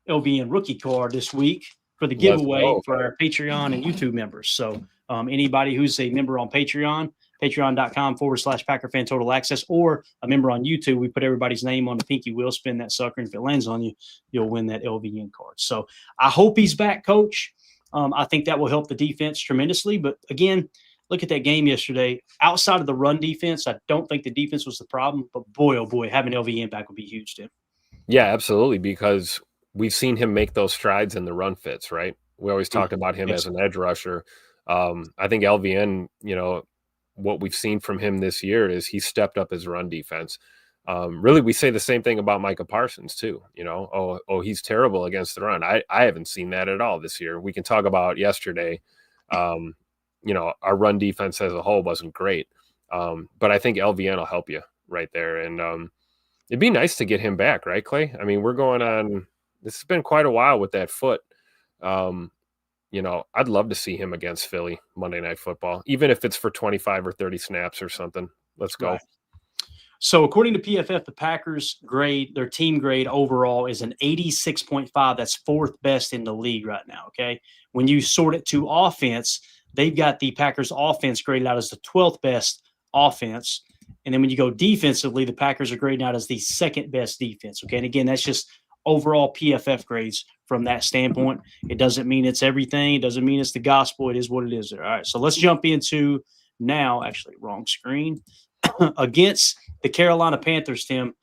LVN rookie card this week for the giveaway for our Patreon and YouTube members. So anybody who's a member on Patreon, patreon.com/PackerFan Total Access, or a member on YouTube, we put everybody's name on the pinky wheel, spin that sucker, and if it lands on you, you'll win that LVN card. So I hope he's back, Coach. I think that will help the defense tremendously. But again, look at that game yesterday. Outside of the run defense, I don't think the defense was the problem. But boy, oh boy, having LVN back would be huge, Tim. Yeah, absolutely, because we've seen him make those strides in the run fits, right? We always talked about him as an edge rusher. I think LVN, what we've seen from him this year is he stepped up his run defense. Really, we say the same thing about Micah Parsons too. He's terrible against the run. I haven't seen that at all this year. We can talk about yesterday. Our run defense as a whole wasn't great. But I think LVN will help you right there. And it'd be nice to get him back, right, Clay? I mean, we're going on – this has been quite a while with that foot. I'd love to see him against Philly Monday Night Football, even if it's for 25 or 30 snaps or something. Let's go. Right. So according to PFF, the Packers grade, their team grade overall is an 86.5. That's 4th best in the league right now, okay? When you sort it to offense, they've got the Packers offense graded out as the 12th best offense. And then when you go defensively, the Packers are graded out as the 2nd best defense, okay? And again, that's just overall PFF grades from that standpoint. It doesn't mean it's everything. It doesn't mean it's the gospel. It is what it is there. All right, so let's jump into now, actually, wrong screen. Against the Carolina Panthers, Tim,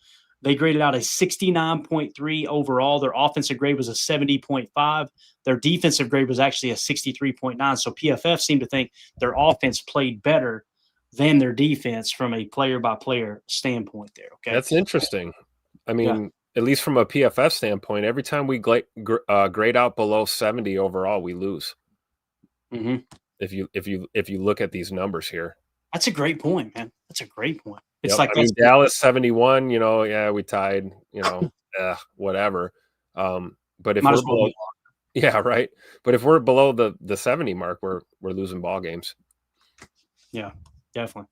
they graded out a 69.3 overall. Their offensive grade was a 70.5. Their defensive grade was actually a 63.9. So PFF seemed to think their offense played better than their defense from a player-by-player standpoint there, okay? That's interesting. I mean, at least from a PFF standpoint, every time we grade out below 70 overall, we lose. Mm-hmm. If you look at these numbers here, that's a great point, man. That's a great point. It's Dallas 71. We tied. Whatever. But if we're below, right. But if we're below the 70 mark, we're losing ball games. Yeah, definitely.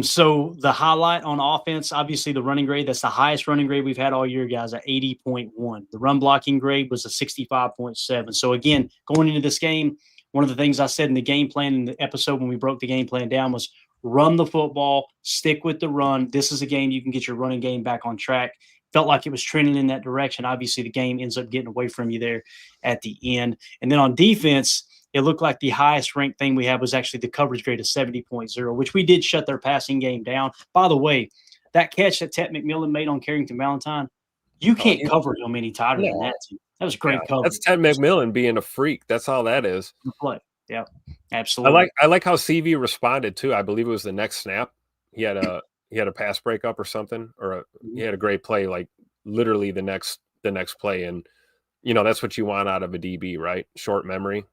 So the highlight on offense, obviously the running grade, that's the highest running grade we've had all year, guys, at 80.1. The run blocking grade was a 65.7. So again, going into this game, one of the things I said in the game plan in the episode when we broke the game plan down was run the football, stick with the run. This is a game you can get your running game back on track. Felt like it was trending in that direction. Obviously, the game ends up getting away from you there at the end. And then on defense, it looked like the highest ranked thing we had was actually the coverage grade of 70.0, which we did shut their passing game down. By the way, that catch that Ted McMillan made on Carrington Valentine, you can't cover him any tighter than that. That was great coverage. That's Ted McMillan being a freak. That's all that is. Play. Yeah, absolutely. I like how CV responded too. I believe it was the next snap. He had a pass breakup or something, or he had a great play, like literally the next play. And that's what you want out of a DB, right? Short memory.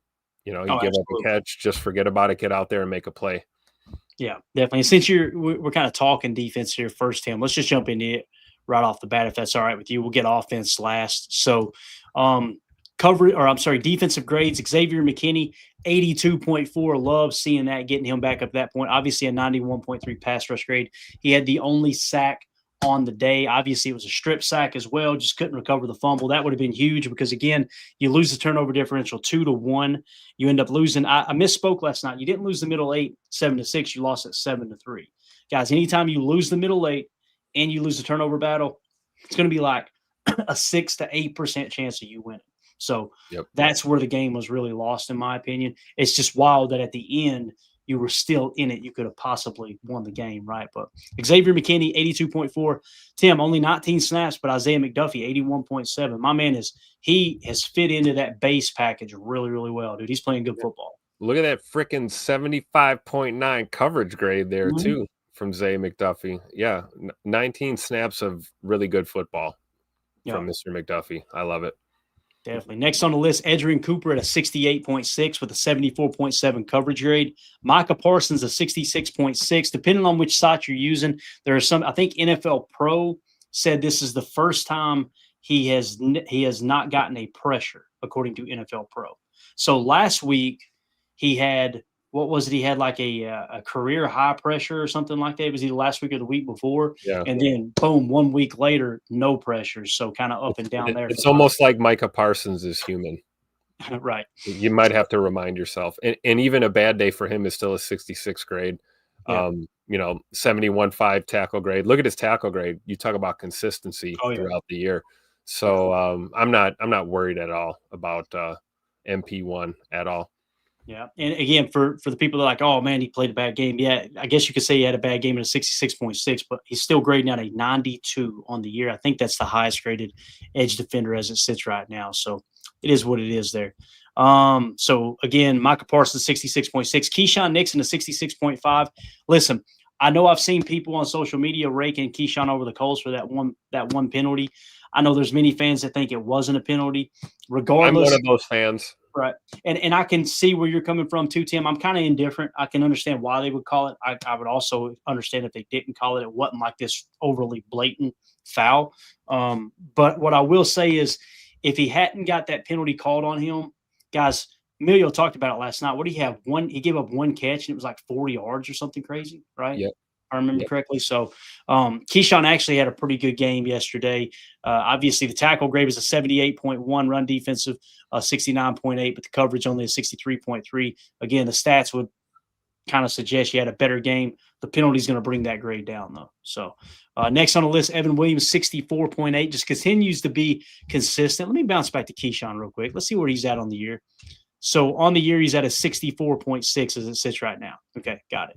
You give up a catch, just forget about it, get out there and make a play. Yeah, definitely. Since we're kind of talking defense here first, Tim, let's just jump into it right off the bat, if that's all right with you. We'll get offense last. So defensive grades, Xavier McKinney, 82.4. Love seeing that, getting him back up to that point. Obviously a 91.3 pass rush grade. He had the only sack on the day. Obviously, it was a strip sack as well. Just couldn't recover the fumble. That would have been huge because, again, you lose the turnover differential 2-1. You end up losing. I misspoke last night. You didn't lose the middle 8, 7-6. You lost it 7-3. Guys, anytime you lose the middle 8 and you lose the turnover battle, it's going to be like a 6 to 8% chance of you winning. So that's where the game was really lost, in my opinion. It's just wild that at the end, you were still in it. You could have possibly won the game, right? But Xavier McKinney, 82.4. Tim, only 19 snaps, but Isaiah McDuffie, 81.7. My man has fit into that base package really, really well, dude. He's playing good football. Look at that freaking 75.9 coverage grade there, too, from Zay McDuffie. Yeah, 19 snaps of really good football from Mr. McDuffie. I love it. Definitely. Next on the list, Edgerrin Cooper at a 68.6 with a 74.7 coverage grade. Micah Parsons a 66.6. Depending on which site you're using, there are some. I think NFL Pro said this is the first time he has not gotten a pressure, according to NFL Pro. So last week he had, what was it? He had like a career high pressure or something like that. It was either last week or the week before. Yeah. And then boom, 1 week later, no pressure. So kind of up and down there. It's almost like Micah Parsons is human. Right. You might have to remind yourself. And even a bad day for him is still a 66 grade. Yeah. 71.5 tackle grade. Look at his tackle grade. You talk about consistency throughout the year. So I'm not worried at all about MP1 at all. Yeah. And again, for the people that are like, oh, man, he played a bad game. Yeah, I guess you could say he had a bad game at a 66.6, but he's still grading out a 92 on the year. I think that's the highest graded edge defender as it sits right now. So it is what it is there. So, again, Micah Parsons, 66.6. Keyshawn Nixon, a 66.5. Listen, I know I've seen people on social media raking Keyshawn over the coals for that one penalty. I know there's many fans that think it wasn't a penalty. Regardless, I'm one of those fans. Right. And I can see where you're coming from too, Tim. I'm kind of indifferent. I can understand why they would call it. I would also understand if they didn't call it. It wasn't like this overly blatant foul. But what I will say is if he hadn't got that penalty called on him, guys, Emilio talked about it last night. What did he have? He gave up one catch and it was like 40 yards or something crazy, right? Yep. I remember correctly. So Keyshawn actually had a pretty good game yesterday. Obviously, the tackle grade was a 78.1, run defensive 69.8, but the coverage only a 63.3. Again, the stats would kind of suggest you had a better game. The penalty is going to bring that grade down, though. So next on the list, Evan Williams, 64.8, just continues to be consistent. Let me bounce back to Keyshawn real quick. Let's see where he's at on the year. So on the year, he's at a 64.6 as it sits right now. Okay, got it.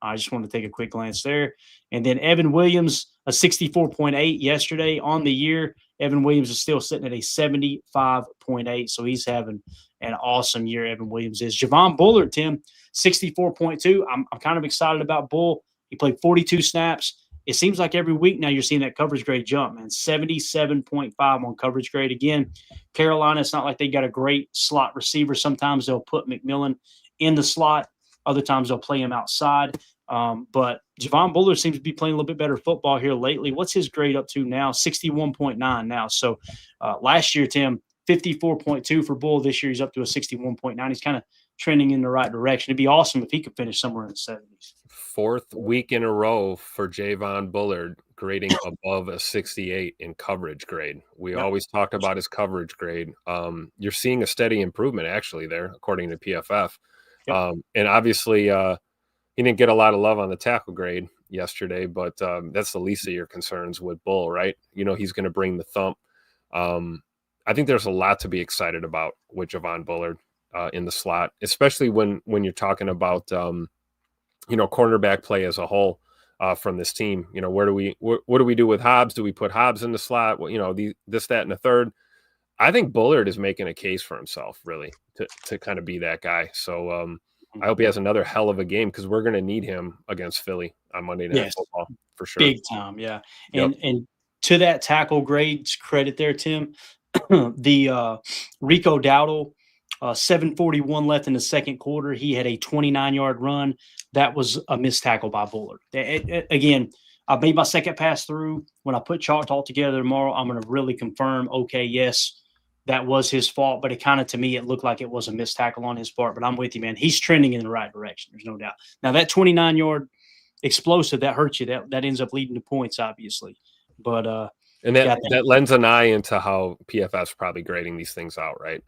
I just want to take a quick glance there. And then Evan Williams, a 64.8 yesterday. On the year, Evan Williams is still sitting at a 75.8. So he's having an awesome year, Evan Williams is. Javon Bullard, Tim, 64.2. I'm kind of excited about Bull. He played 42 snaps. It seems like every week now you're seeing that coverage grade jump, man. 77.5 on coverage grade. Again, Carolina, it's not like they got a great slot receiver. Sometimes they'll put McMillan in the slot. Other times they'll play him outside. But Javon Bullard seems to be playing a little bit better football here lately. What's his grade up to now? 61.9 now. So last year, Tim, 54.2 for Bull. This year he's up to a 61.9. He's kind of trending in the right direction. It'd be awesome if he could finish somewhere in the 70s. 4th week in a row for Javon Bullard grading above a 68 in coverage grade. We always talked about his coverage grade. You're seeing a steady improvement actually there, according to PFF. And obviously, he didn't get a lot of love on the tackle grade yesterday, but that's the least of your concerns with Bull, right? You know, he's going to bring the thump. I think there's a lot to be excited about with Javon Bullard in the slot, especially when you're talking about, cornerback play as a whole from this team. You know, what do we do with Hobbs? Do we put Hobbs in the slot? Well, this, that, and the third. I think Bullard is making a case for himself, really, to kind of be that guy. So I hope he has another hell of a game because we're going to need him against Philly on Monday Night Football for sure. Big time, yeah. And to that tackle grades credit there, Tim, the Rico Dowdle, 7:41 left in the second quarter. He had a 29-yard run. That was a missed tackle by Bullard. Again, I made my second pass through. When I put Chalk Talk together tomorrow, I'm going to really confirm, okay, yes, that was his fault. But it kind of, to me, it looked like it was a missed tackle on his part. But I'm with you, man. He's trending in the right direction. There's no doubt. Now, that 29-yard explosive, that hurts you. That ends up leading to points, obviously. But and that lends an eye into how PFF's probably grading these things out, right?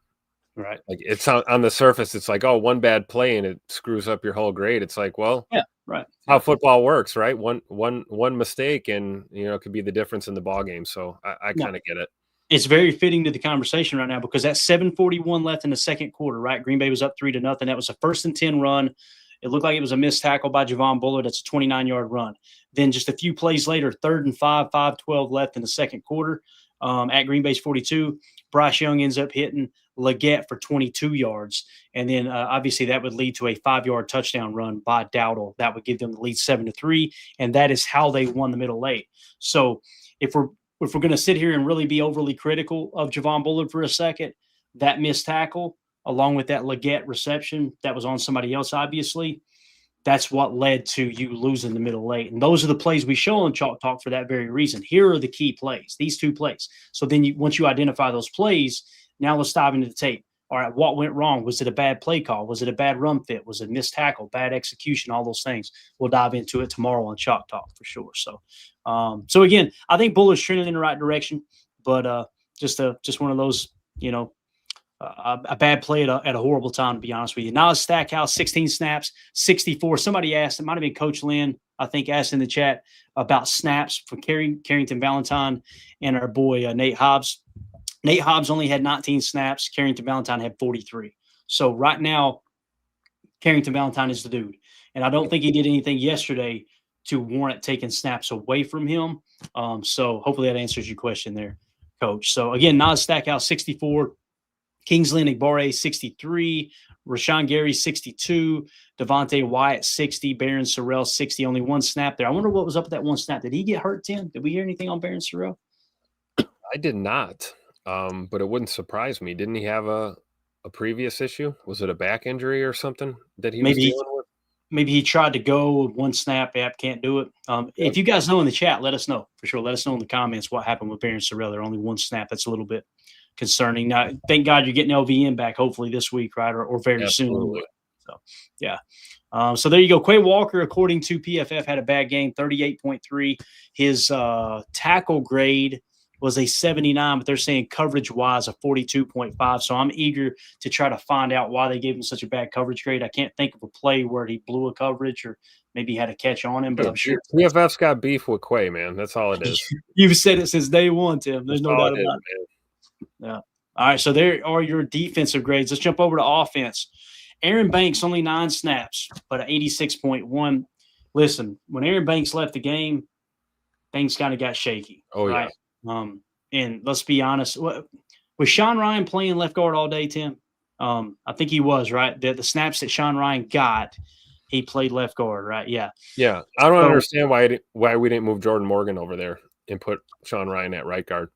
Right. Like it's on the surface, it's like, oh, one bad play and it screws up your whole grade. It's like, well, yeah, right. How football works, right? One mistake and it could be the difference in the ball game. So I kind of get it. It's very fitting to the conversation right now because that 7:41 left in the second quarter, right? Green Bay was up 3-0. That was a 1st and 10 run. It looked like it was a missed tackle by Javon Bullard. That's a 29-yard run. Then just a few plays later, 3rd and 5, 5:12 left in the second quarter at Green Bay's 42. Bryce Young ends up hitting Leggett for 22 yards. And then obviously that would lead to a 5-yard touchdown run by Dowdle. That would give them the lead 7-3. And that is how they won the middle late. So if we're going to sit here and really be overly critical of Javon Bullard for a second, that missed tackle, along with that Leggett reception that was on somebody else, obviously, that's what led to you losing the middle late. And those are the plays we show on Chalk Talk for that very reason. Here are the key plays, these 2 plays. So then once you identify those plays, now let's dive into the tape. All right, what went wrong? Was it a bad play call? Was it a bad run fit? Was it missed tackle, bad execution, all those things? We'll dive into it tomorrow on Chalk Talk for sure. So again, I think Bullard's trending in the right direction, but just one of those, a bad play at a horrible time, to be honest with you. Nas Stackhouse, 16 snaps, 64. Somebody asked, it might have been Coach Lynn, I think, asked in the chat about snaps for Carrington Valentine and our boy Nate Hobbs. Nate Hobbs only had 19 snaps. Carrington Valentine had 43. So right now, Carrington Valentine is the dude. And I don't think he did anything yesterday to warrant taking snaps away from him. So hopefully that answers your question there, Coach. So again, Nas Stackhouse, 64. Kingsley Nigbare, 63. Rashawn Gary, 62. Devontae Wyatt, 60. Baron Sorrell, 60. Only 1 snap there. I wonder what was up with that 1 snap. Did he get hurt, Tim? Did we hear anything on Baron Sorrell? I did not. But it wouldn't surprise me. Didn't he have a previous issue? Was it a back injury or something that he was dealing with? Maybe he tried to go 1 snap. App can't do it. If you guys know in the chat, let us know for sure. Let us know in the comments what happened with Baron Sorrell. There only 1 snap. That's a little bit concerning. Now, thank God you're getting LVN back hopefully this week, right? Or very soon. So, yeah. So there you go. Quay Walker, according to PFF, had a bad game, 38.3. His tackle grade was a 79, but they're saying coverage-wise a 42.5. So I'm eager to try to find out why they gave him such a bad coverage grade. I can't think of a play where he blew a coverage or maybe he had a catch on him, but I'm sure. PFF's got beef with Quay, man. That's all it is. You've said it since day one, Tim. There's no doubt about it. Yeah. All right, so there are your defensive grades. Let's jump over to offense. Aaron Banks, only 9 snaps, but an 86.1. Listen, when Aaron Banks left the game, things kind of got shaky. Oh, right? And let's be honest, was Sean Ryan playing left guard all day, Tim? I think he was, right? The snaps that Sean Ryan got, he played left guard, right? Yeah. Yeah. I don't understand why we didn't move Jordan Morgan over there and put Sean Ryan at right guard.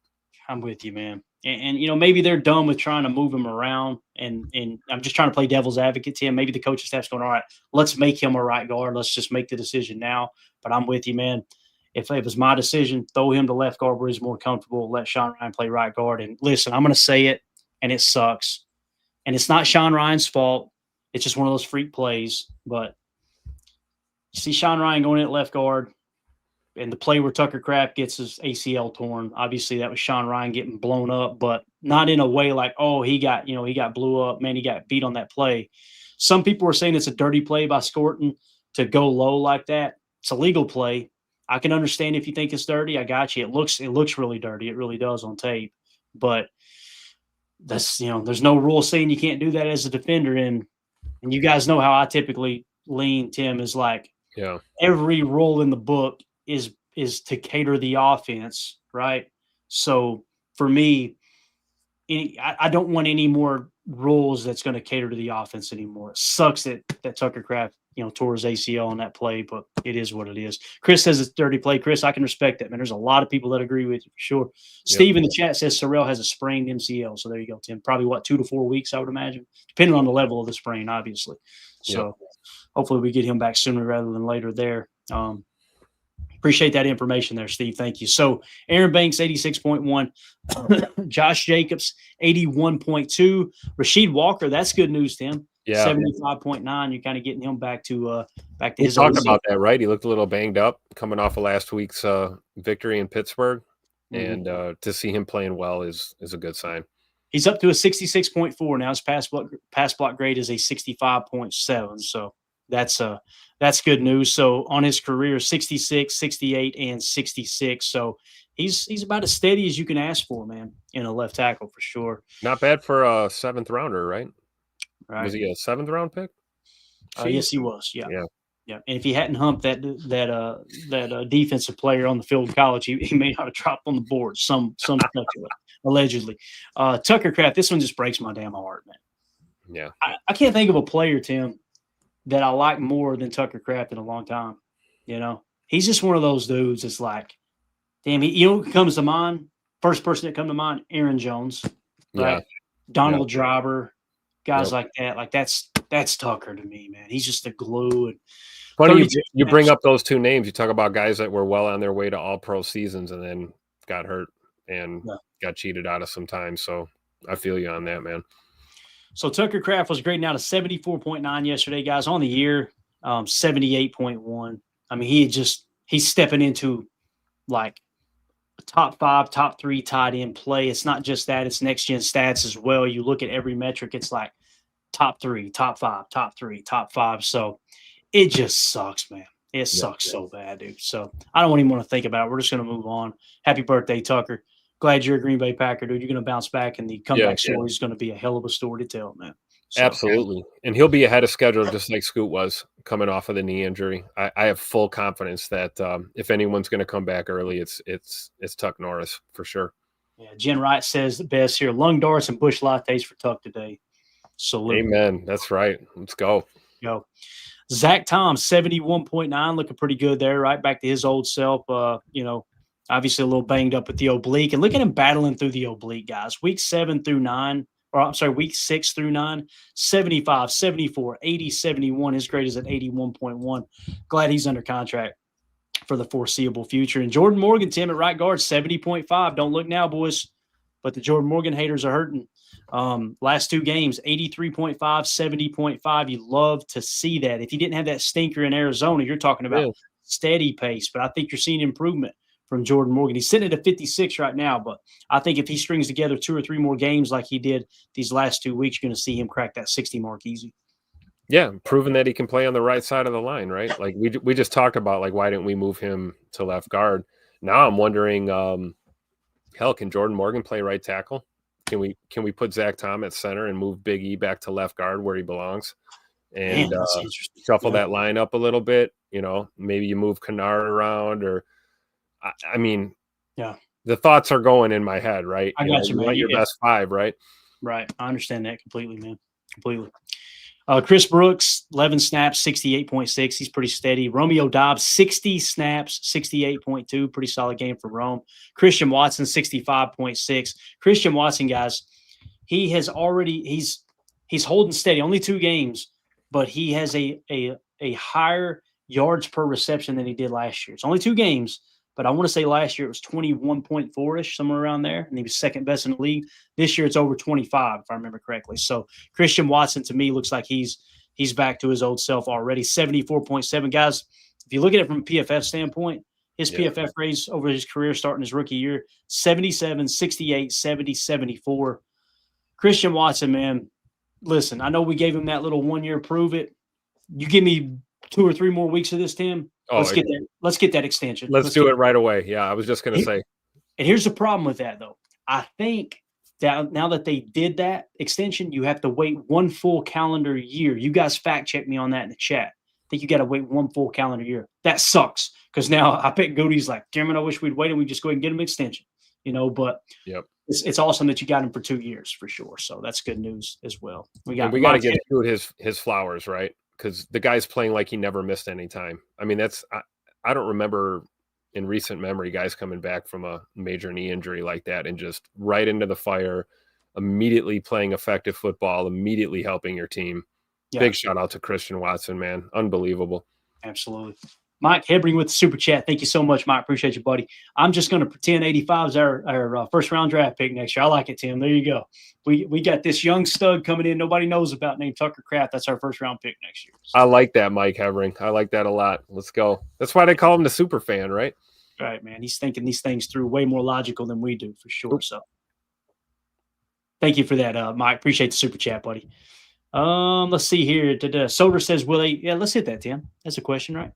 I'm with you, man. And maybe they're done with trying to move him around. And I'm just trying to play devil's advocate, Tim. Maybe the coaching staff's going, all right, let's make him a right guard. Let's just make the decision now. But I'm with you, man. If it was my decision, throw him to left guard where he's more comfortable. Let Sean Ryan play right guard. And listen, I'm going to say it, and it sucks. And it's not Sean Ryan's fault. It's just one of those freak plays. But You see Sean Ryan going in at left guard, and the play where Tucker Kraft gets his ACL torn. Obviously, that was Sean Ryan getting blown up, but not in a way like, oh, he got blew up. Man, he got beat on that play. Some people were saying it's a dirty play by Scorton to go low like that. It's a legal play. I can understand if you think it's dirty. I got you. It looks really dirty. It really does on tape. But that's, there's no rule saying you can't do that as a defender. And you guys know how I typically lean, Tim, is like every rule in the book is to cater the offense, right? So for me, I don't want any more rules that's going to cater to the offense anymore. It sucks that Tucker Kraft, tore his ACL on that play, but it is what it is. Chris says it's a dirty play. Chris, I can respect that, man. There's a lot of people that agree with you for sure. Steve in the chat says Sorrell has a sprained MCL. So there you go, Tim. Probably 2 to 4 weeks, I would imagine, depending on the level of the sprain, obviously. So hopefully we get him back sooner rather than later there. Appreciate that information there, Steve. Thank you. So Aaron Banks, 86.1. Josh Jacobs, 81.2. Rasheed Walker, that's good news, Tim. Yeah. 75.9. You're kind of getting him back to we his talked about that, right? He looked a little banged up coming off of last week's victory in Pittsburgh. And to see him playing well is a good sign. He's up to a 66.4 now. His pass block grade is a 65.7. So that's good news. So on his career, 66, 68, and 66. So he's about as steady as you can ask for, man, in a left tackle for sure. Not bad for a 7th rounder, right? Right. Was he a 7th round pick? Yes, he was. Yeah. And if he hadn't humped that defensive player on the field in college, he may not have dropped on the board. Some allegedly. Tucker Kraft, this one just breaks my damn heart, man. Yeah. I can't think of a player, Tim, that I like more than Tucker Kraft in a long time. He's just one of those dudes that's like, damn, what comes to mind? First person that come to mind, Aaron Jones, right? Yeah. Donald Driver, guys like that. Like that's Tucker to me, man. He's just the glue. And funny you bring up those two names. You talk about guys that were well on their way to all pro seasons and then got hurt and got cheated out of some time. So I feel you on that, man. So Tucker Kraft was grading out a 74.9 yesterday, guys. On the year, 78.1. I mean, he's stepping into like a top 5, top 3 tight end play. It's not just that; it's next gen stats as well. You look at every metric; it's like top 3, top 5, top 3, top 5. So it just sucks, man. It sucks so bad, dude. So I don't even want to think about it. We're just going to move on. Happy birthday, Tucker. Glad you're a Green Bay Packer, dude. You're going to bounce back, and the comeback story is going to be a hell of a story to tell, man. So. Absolutely. And he'll be ahead of schedule just like Scoot was coming off of the knee injury. I have full confidence that if anyone's going to come back early, it's Tuck Norris for sure. Yeah, Jen Wright says the best here. Lung darts and bush lattes for Tuck today. Salute. Amen. That's right. Let's go. Zach Tom, 71.9, looking pretty good there, right? Back to his old self. Obviously a little banged up with the oblique. And look at him battling through the oblique, guys. Week 6 through 9, 75, 74, 80, 71. His grade is at 81.1. Glad he's under contract for the foreseeable future. And Jordan Morgan, Tim, at right guard, 70.5. Don't look now, boys. But the Jordan Morgan haters are hurting. Last 2 games, 83.5, 70.5. You love to see that. If you didn't have that stinker in Arizona, you're talking about steady pace. But I think you're seeing improvement from Jordan Morgan. He's sitting at a 56 right now, but I think if he strings together 2 or 3 more games like he did these last 2 weeks, you're going to see him crack that 60 mark easy. Yeah, proving that he can play on the right side of the line, right? Like we just talked about, like, why didn't we move him to left guard? Now I'm wondering, can Jordan Morgan play right tackle? Can we put Zach Tom at center and move Big E back to left guard where he belongs? And shuffle that line up a little bit. Maybe you move Kennard around or I mean, the thoughts are going in my head, right? I got you, man. Want your best 5, right? Right. I understand that completely, man. Completely. Chris Brooks, 11 snaps, 68.6. He's pretty steady. Romeo Dobbs, 60 snaps, 68.2. Pretty solid game for Rome. Christian Watson, 65.6. Christian Watson, guys, he's holding steady. Only 2 games, but he has a higher yards per reception than he did last year. It's only 2 games. But I want to say last year it was 21.4-ish, somewhere around there, and he was second best in the league. This year it's over 25, if I remember correctly. So Christian Watson, to me, looks like he's he's back to his old self already. 74.7 guys. If you look at it from a PFF standpoint, his PFF grades over his career starting his rookie year, 77, 68, 70, 74. Christian Watson, man, listen, I know we gave him that little 1 year prove it. You give me 2 or 3 more weeks of this, Tim. Let's get that extension. Let's do it right away. Yeah, I was just going to say. And here's the problem with that, though. I think that now that they did that extension, you have to wait 1 full calendar year. You guys fact check me on that in the chat. I think you got to wait 1 full calendar year. That sucks because now I bet Goody's like, damn it, I wish we'd wait and we just go ahead and get him an extension. But it's awesome that you got him for 2 years for sure. So that's good news as well. We got to give Good his flowers, right? Because the guy's playing like he never missed any time. I mean, I don't remember in recent memory guys coming back from a major knee injury like that and just right into the fire, immediately playing effective football, immediately helping your team. Yeah. Big shout out to Christian Watson, man. Unbelievable. Absolutely. Mike Hebring with the super chat. Thank you so much, Mike. Appreciate you, buddy. I'm just going to pretend 85 is our first round draft pick next year. I like it, Tim. There you go. We got this young stud coming in nobody knows about named Tucker Kraft. That's our first round pick next year. So. I like that, Mike Hebring. I like that a lot. Let's go. That's why they call him the super fan, right? Right, man. He's thinking these things through way more logical than we do for sure. So thank you for that, Mike. Appreciate the super chat, buddy. Let's see here. Soder says, will they? Yeah, let's hit that, Tim. That's a question, right?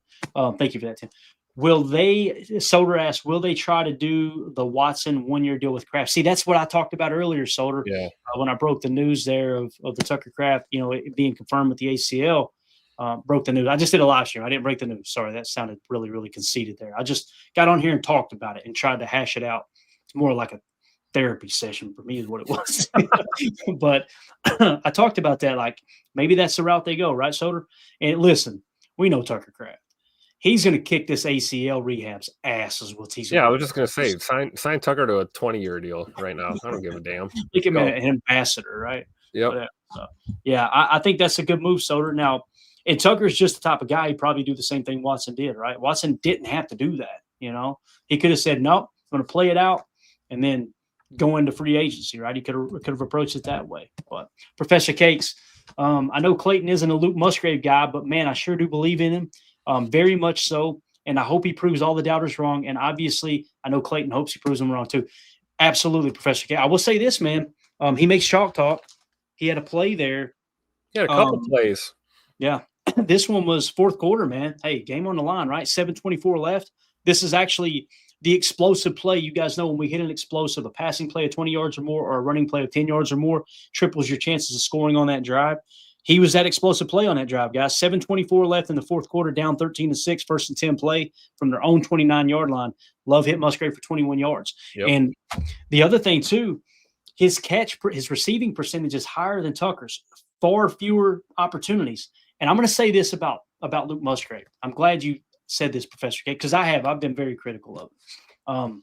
Thank you for that, Tim. Soder asks, will they try to do the Watson 1 year deal with Kraft? See, that's what I talked about earlier, Soder. Yeah. When I broke the news there of the Tucker Kraft, it being confirmed with the ACL, broke the news. I just did a live stream. I didn't break the news. Sorry, that sounded really, really conceited there. I just got on here and talked about it and tried to hash it out. It's more like a therapy session for me is what it was. But I talked about that, like maybe that's the route they go, right, Soder? And listen, we know Tucker Kraft. He's going to kick this ACL rehab's ass is what he's going to do. I was just going to say, sign Tucker to a 20-year deal right now. I don't give a damn. Make him an ambassador, right? Yep. I think that's a good move, Soder. Now, and Tucker's just the type of guy, he'd probably do the same thing Watson did, right? Watson didn't have to do that, He could have said, nope, I'm going to play it out and then go into free agency, right? He could have approached it that way. But Professor Cakes, I know Clayton isn't a Luke Musgrave guy, but man, I sure do believe in him. Very much so. And I hope he proves all the doubters wrong. And obviously, I know Clayton hopes he proves them wrong too. Absolutely, Professor K. I will say this, man. He makes chalk talk. He had a play there. He had a couple plays. Yeah. This one was fourth quarter, man. Hey, game on the line, right? 7:24 left. This is actually the explosive play. You guys know when we hit an explosive, a passing play of 20 yards or more or a running play of 10 yards or more triples your chances of scoring on that drive. He was that explosive play on that drive, guys. 7:24 left in the fourth quarter, down 13-6, 1st and 10 play from their own 29-yard line. Love hit Musgrave for 21 yards. Yep. And the other thing, too, his receiving percentage is higher than Tucker's. Far fewer opportunities. And I'm going to say this about Luke Musgrave. I'm glad you said this, Professor K, because I've been very critical of it.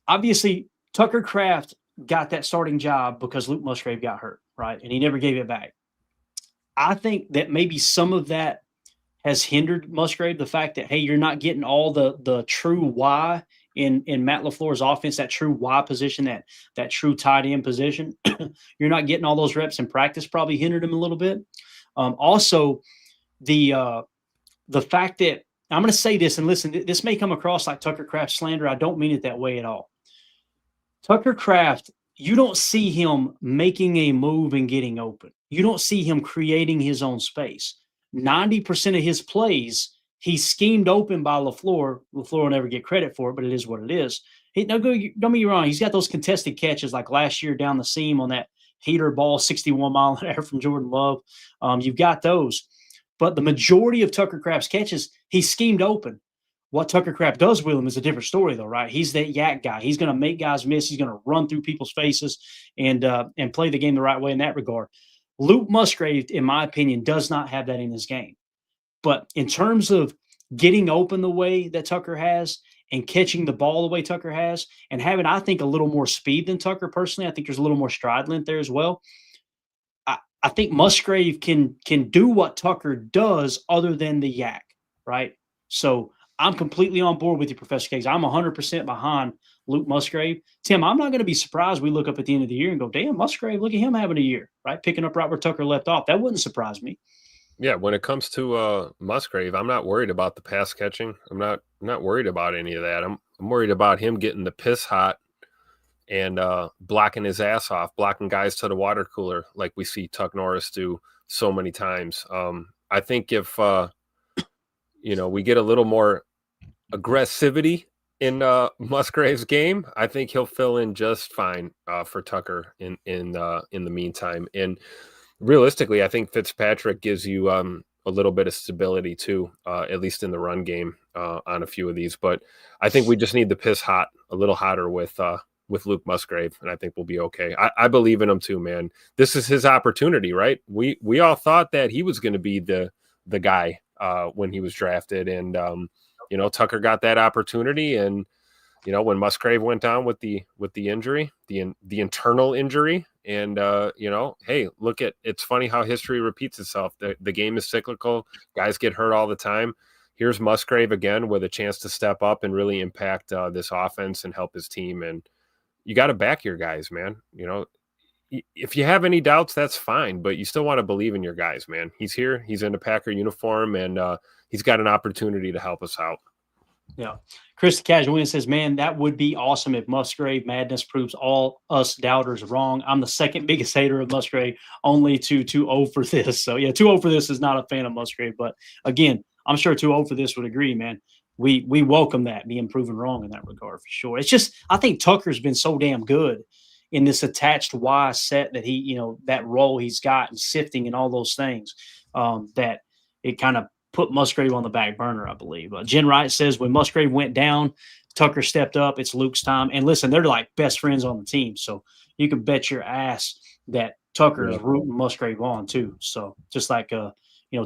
Obviously, Tucker Kraft got that starting job because Luke Musgrave got hurt, right? And he never gave it back. I think that maybe some of that has hindered Musgrave, the fact that, hey, you're not getting all the true Y in Matt LaFleur's offense, that true Y position, that true tight end position. You're not getting all those reps in practice, probably hindered him a little bit. Also, the fact that I'm going to say this, and listen, this may come across like Tucker Kraft slander. I don't mean it that way at all. Tucker Kraft, you don't see him making a move and getting open. You don't see him creating his own space. 90% of his plays, he's schemed open by LaFleur. LaFleur will never get credit for it, but it is what it is. Don't get me wrong. He's got those contested catches like last year down the seam on that heater ball, 61 mile an hour from Jordan Love. You've got those. But the majority of Tucker Kraft's catches, he's schemed open. What Tucker Kraft does with him is a different story, though, right? He's that yak guy. He's going to make guys miss. He's going to run through people's faces and play the game the right way in that regard. Luke Musgrave, in my opinion, does not have that in his game. But in terms of getting open the way that Tucker has and catching the ball the way Tucker has and having, I think, a little more speed than Tucker personally, I think there's a little more stride length there as well. I think Musgrave can do what Tucker does other than the yak, right? So I'm completely on board with you, Professor Case. I'm 100% behind Luke Musgrave. Tim, I'm not going to be surprised we look up at the end of the year and go, damn, Musgrave, look at him having a year, right? Picking up right where Tucker left off. That wouldn't surprise me. Yeah, when it comes to Musgrave, I'm not worried about the pass catching. I'm not worried about any of that. I'm worried about him getting the piss hot and blocking his ass off, blocking guys to the water cooler like we see Tuck Norris do so many times. I think if we get a little more aggressivity in Musgrave's game, I think he'll fill in just fine for Tucker in the meantime. And realistically, I think Fitzpatrick gives you a little bit of stability too, at least in the run game on a few of these. But I think we just need the piss hot, a little hotter with Luke Musgrave, and I think we'll be okay. I believe in him too, man. This is his opportunity, right? We all thought that he was going to be the guy when he was drafted, and Tucker got that opportunity, and when Musgrave went down with the injury, the internal injury, and hey, it's funny how history repeats itself. The game is cyclical. Guys get hurt all the time. Here's Musgrave again with a chance to step up and really impact this offense and help his team. And you got to back your guys, man. If you have any doubts, that's fine, but you still want to believe in your guys, man. He's here. He's in a Packer uniform, and he's got an opportunity to help us out. Yeah. Chris the Casual Win says, man, that would be awesome if Musgrave madness proves all us doubters wrong. I'm the second biggest hater of Musgrave, only to 2-0 for this. So, yeah, 2-0 for this is not a fan of Musgrave. But, again, I'm sure 2-0 for this would agree, man. We welcome that, being proven wrong in that regard for sure. It's just I think Tucker's been so damn good in this attached Y set that he, that role he's got and sifting and all those things that it kind of put Musgrave on the back burner, I believe. Jen Wright says when Musgrave went down, Tucker stepped up. It's Luke's time. And listen, they're like best friends on the team. So you can bet your ass that Tucker is rooting Musgrave on too. So just like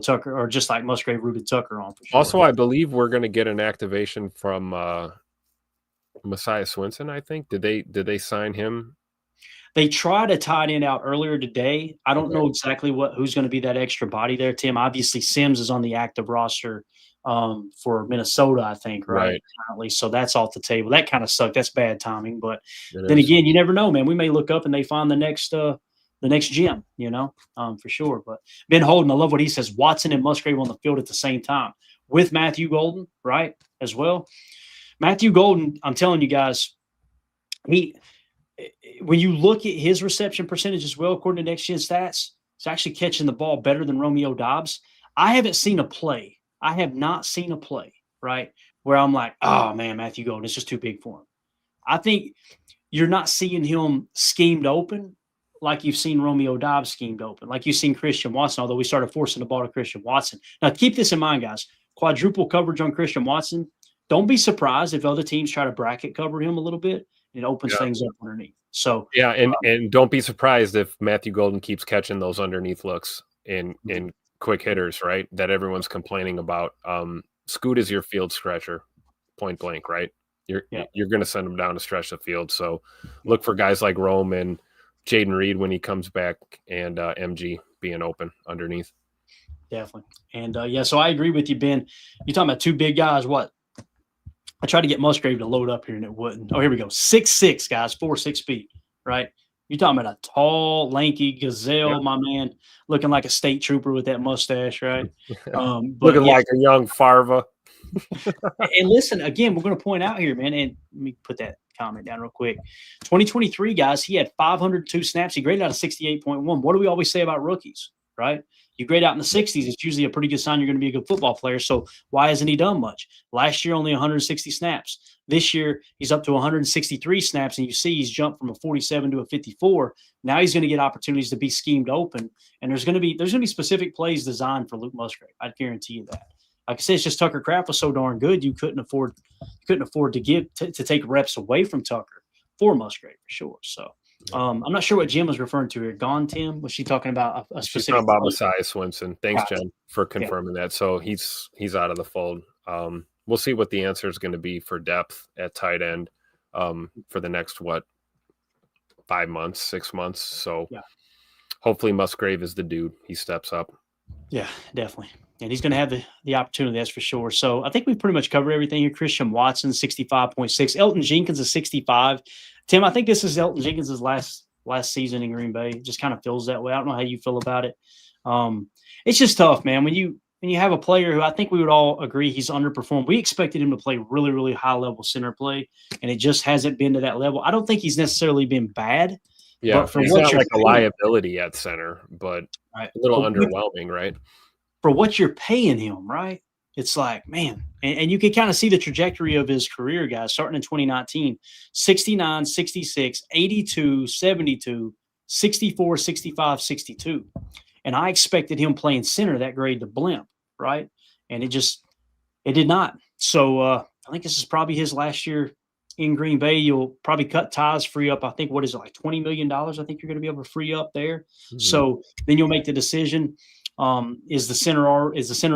Tucker, or just like Musgrave rooted Tucker on for sure. Also, I believe we're going to get an activation from Messiah Swinson, I think. Did they sign him? They tried a tight end out earlier today. I don't know exactly who's going to be that extra body there, Tim. Obviously, Sims is on the active roster for Minnesota, I think, right? Currently. So that's off the table. That kind of sucked. That's bad timing. But then again, you never know, man. We may look up and they find the next gem, for sure. But Ben Holden, I love what he says. Watson and Musgrave on the field at the same time with Matthew Golden, right, as well. Matthew Golden, I'm telling you guys, when you look at his reception percentage as well, according to Next Gen Stats, he's actually catching the ball better than Romeo Dobbs. I have not seen a play, right, where I'm like, oh, man, Matthew Golden, it's just too big for him. I think you're not seeing him schemed open like you've seen Romeo Dobbs schemed open, like you've seen Christian Watson, although we started forcing the ball to Christian Watson. Now, keep this in mind, guys. Quadruple coverage on Christian Watson. Don't be surprised if other teams try to bracket cover him a little bit. It opens things up underneath. So and don't be surprised if Matthew Golden keeps catching those underneath looks in quick hitters, right? That everyone's complaining about. Scoot is your field stretcher, point blank, right? You're going to send him down to stretch the field. So look for guys like Rome and Jaden Reed when he comes back, and MG being open underneath. Definitely. And so I agree with you, Ben. You're talking about two big guys. What? I tried to get Musgrave to load up here and it wouldn't. Oh, here we go. 6'6", guys, 4-6 feet, right? You're talking about a tall, lanky gazelle, my man, looking like a state trooper with that mustache, right? Looking like a young Farva. And listen, again, we're going to point out here, man, and let me put that comment down real quick. 2023, guys, he had 502 snaps. He graded out a 68.1. What do we always say about rookies, right? You grade out in the 60s, it's usually a pretty good sign you're going to be a good football player. So why hasn't he done much? Last year, only 160 snaps. This year, he's up to 163 snaps, and you see he's jumped from a 47 to a 54. Now he's going to get opportunities to be schemed open, and there's going to be specific plays designed for Luke Musgrave. I guarantee you that. Like I said, it's just Tucker Kraft was so darn good, you couldn't afford to take reps away from Tucker for Musgrave for sure. So. I'm not sure what Jim was referring to here. Gone, Tim? Was she talking about a specific? She's talking about Messiah Swinson. Thanks, Jen, for confirming that. So he's out of the fold. We'll see what the answer is going to be for depth at tight end for the next 5 months, 6 months. So hopefully Musgrave is the dude. He steps up. Yeah, definitely. And he's going to have the opportunity, that's for sure. So I think we've pretty much covered everything here. Christian Watson, 65.6. Elton Jenkins is 65. Tim, I think this is Elton Jenkins' last season in Green Bay. It just kind of feels that way. I don't know how you feel about it. It's just tough, man. When you have a player who I think we would all agree he's underperformed. We expected him to play really, really high level center play, and it just hasn't been to that level. I don't think he's necessarily been bad. Yeah, but for he's what not you're like a paying, liability at center, but right, a little but underwhelming, right? for what you're paying him, right? It's like, man, and you can kind of see the trajectory of his career, guys, starting in 2019, 69, 66, 82, 72, 64, 65, 62. And I expected him playing center that grade to blimp, right? And it did not. So I think this is probably his last year in Green Bay. You'll probably cut ties, free up, I think, what is it, like $20 million? I think you're going to be able to free up there. Mm-hmm. So then you'll make the decision. Is the center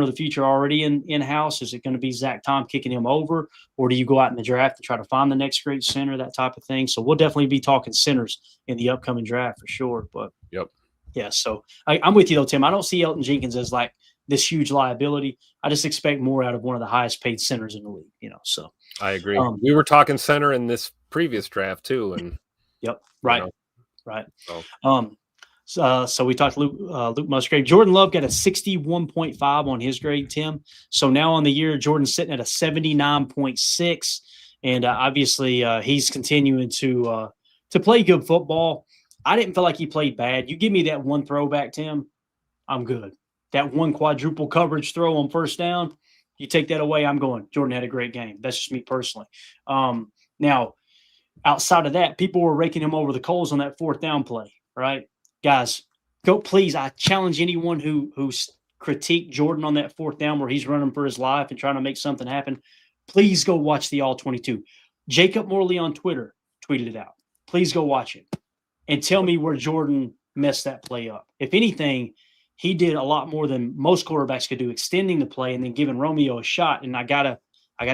of the future already in-house? Is it going to be Zach Tom kicking him over? Or do you go out in the draft to try to find the next great center, that type of thing? So we'll definitely be talking centers in the upcoming draft for sure. But yep. Yeah, so I'm with you though, Tim. I don't see Elton Jenkins as like this huge liability. I just expect more out of one of the highest paid centers in the league, So I agree. We were talking center in this previous draft too, and yep, right. So. So we talked Luke Musgrave. Jordan Love got a 61.5 on his grade, Tim. So now on the year, Jordan's sitting at a 79.6, and obviously he's continuing to play good football. I didn't feel like he played bad. You give me that one throwback, Tim, I'm good. That one quadruple coverage throw on first down, you take that away, I'm going. Jordan had a great game. That's just me personally. Now, outside of that, people were raking him over the coals on that fourth down play, right? Guys, go please. I challenge anyone who's critiqued Jordan on that fourth down where he's running for his life and trying to make something happen. Please go watch the All 22. Jacob Morley on Twitter tweeted it out. Please go watch it and tell me where Jordan messed that play up. If anything, he did a lot more than most quarterbacks could do, extending the play and then giving Romeo a shot. And I gotta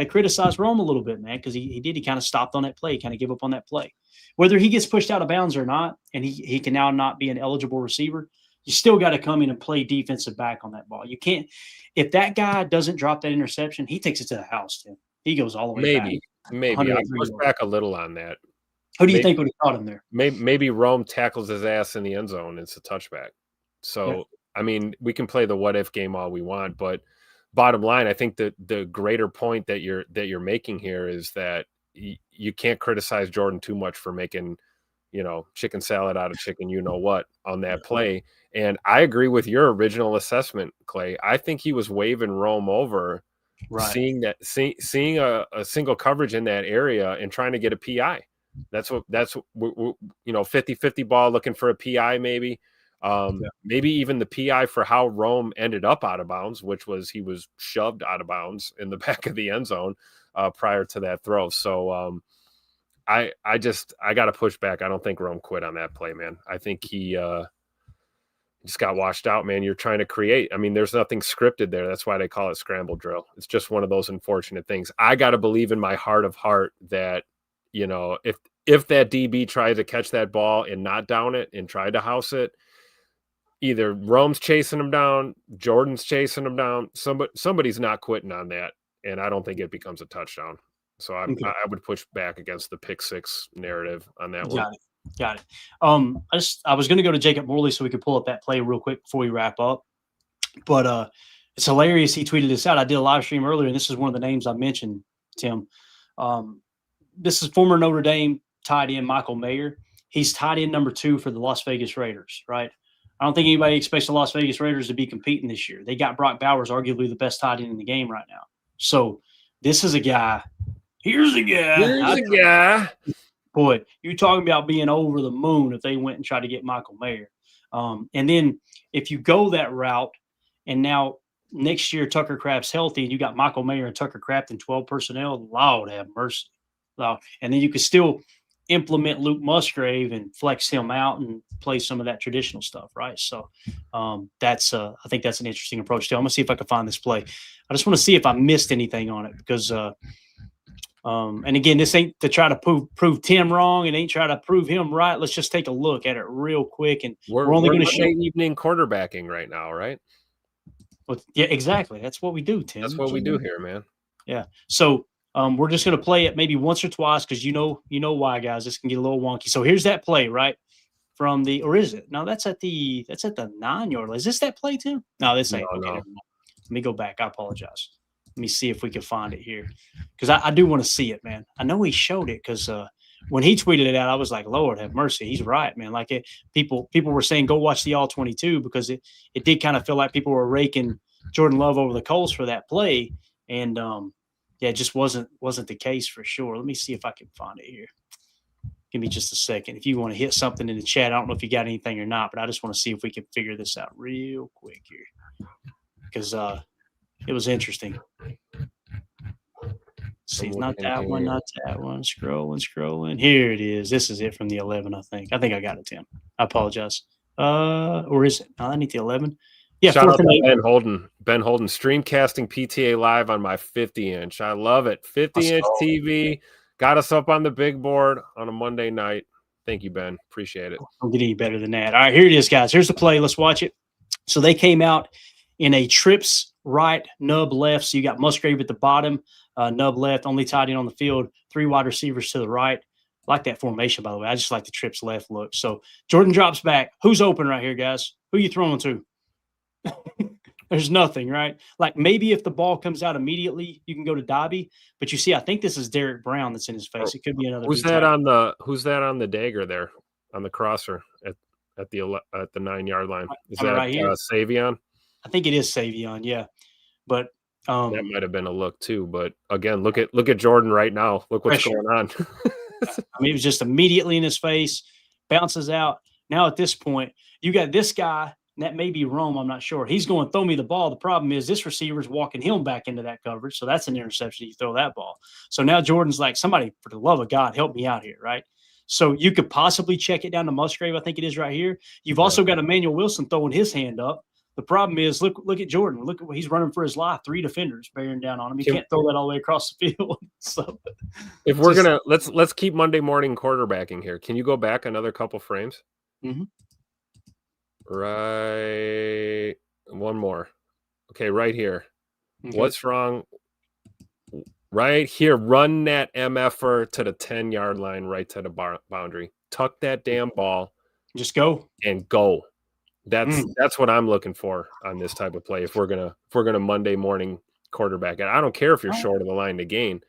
criticize Rome a little bit, man, because he kind of stopped on that play, kind of give up on that play. Whether he gets pushed out of bounds or not, and he can now not be an eligible receiver, you still got to come in and play defensive back on that ball. You can't – if that guy doesn't drop that interception, he takes it to the house, Tim. He goes all the way back. Maybe. I'll push back a little on that. Who do you think would have caught him there? Maybe Rome tackles his ass in the end zone. It's a touchback. So, yeah. I mean, we can play the what-if game all we want, but bottom line, I think that the greater point that you're making here is that you can't criticize Jordan too much for making, chicken salad out of chicken, what on that play. And I agree with your original assessment, Clay. I think he was waving Rome over, right. seeing a single coverage in that area and trying to get a PI. That's 50-50 ball looking for a PI maybe. Maybe even the PI for how Rome ended up out of bounds, which was he was shoved out of bounds in the back of the end zone prior to that throw. So I got to push back. I don't think Rome quit on that play, man. I think he just got washed out, man. You're trying to create. I mean, there's nothing scripted there. That's why they call it scramble drill. It's just one of those unfortunate things. I got to believe in my heart of heart that, if that DB tried to catch that ball and not down it and tried to house it, either Rome's chasing him down, Jordan's chasing him down. Somebody's not quitting on that, and I don't think it becomes a touchdown. So I would push back against the pick six narrative on that one. Got it. I was going to go to Jacob Morley so we could pull up that play real quick before we wrap up. But it's hilarious. He tweeted this out. I did a live stream earlier, and this is one of the names I mentioned, Tim. This is former Notre Dame tight end Michael Mayer. He's tight end number 2 for the Las Vegas Raiders, right? I don't think anybody expects the Las Vegas Raiders to be competing this year. They got Brock Bowers, arguably the best tight end in the game right now. So this is a guy. Here's a guy. Boy, you're talking about being over the moon if they went and tried to get Michael Mayer. And then if you go that route, and now next year Tucker Kraft's healthy, and you got Michael Mayer and Tucker Kraft in 12 personnel, Lord have mercy. And then you could still implement Luke Musgrave and flex him out and play some of that traditional stuff, right? So I think that's an interesting approach too. I'm gonna see if I can find this play. I just want to see if I missed anything on it because and again, this ain't to try to prove Tim wrong. It ain't try to prove him right. Let's just take a look at it real quick, and we're only going to show evening quarterbacking right now, right? Well, yeah, exactly. That's what we do, Tim. That's what we do here, man. Yeah. So we're just going to play it maybe once or twice because you know why, guys. This can get a little wonky. So here's that play, right? From the, or is it? No, that's at the 9-yard line. Is this that play, Tim? No, this ain't. No, Okay, no. never mind. Let me go back. I apologize. Let me see if we can find it here because I do want to see it, man. I know he showed it because when he tweeted it out, I was like, Lord have mercy. He's right, man. Like people were saying, go watch the all 22 because it did kind of feel like people were raking Jordan Love over the coals for that play. And yeah, it just wasn't the case for sure. Let me see if I can find it here. Give me just a second. If you want to hit something in the chat, I don't know if you got anything or not, but I just want to see if we can figure this out real quick here because it was interesting. See, it's not that one, not that one. Scrolling. Here it is. This is it from the 11, I think. I think I got it, Tim. I apologize. Or is it? No, I need the 11. Yeah, Shout out to 4th and 8. Ben Holden. Ben Holden streamcasting PTA live on my 50-inch. I love it. 50-inch TV. Got us up on the big board on a Monday night. Thank you, Ben. Appreciate it. Don't get any better than that. All right, here it is, guys. Here's the play. Let's watch it. So they came out in a trips right, nub left. So you got Musgrave at the bottom, nub left, only tight end on the field, 3 wide receivers to the right. I like that formation, by the way. I just like the trips left look. So Jordan drops back. Who's open right here, guys? Who you throwing to? There's nothing, right? Like maybe if the ball comes out immediately, you can go to Dobby. But you see, I think this is Derek Brown that's in his face. It could be another. Who's that on the dagger there on the crosser at the 9-yard line? Is that right here? Savion? I think it is Savion, yeah. But that might have been a look too. But again, look at Jordan right now. Look what's pressure. going on. I mean, it was just immediately in his face, bounces out. Now at this point, you got this guy. And that may be Rome. I'm not sure. He's going to throw me the ball. The problem is this receiver's walking him back into that coverage. So that's an interception. You throw that ball. So now Jordan's like, somebody, for the love of God, help me out here, right? So you could possibly check it down to Musgrave. I think it is right here. You've also got Emmanuel Wilson throwing his hand up. The problem is, look at Jordan. Look at what he's running for his life. 3 defenders bearing down on him. He can't throw that all the way across the field. So if we're gonna let's keep Monday morning quarterbacking here. Can you go back another couple frames? Mm-hmm. Right. One more. Okay, right here. Okay. What's wrong? Right here. Run that MFer to the 10-yard line, right to the boundary. Tuck that damn ball. Just go. And go. That's what I'm looking for on this type of play. If we're gonna Monday morning quarterback, and I don't care if you're short of the line to gain.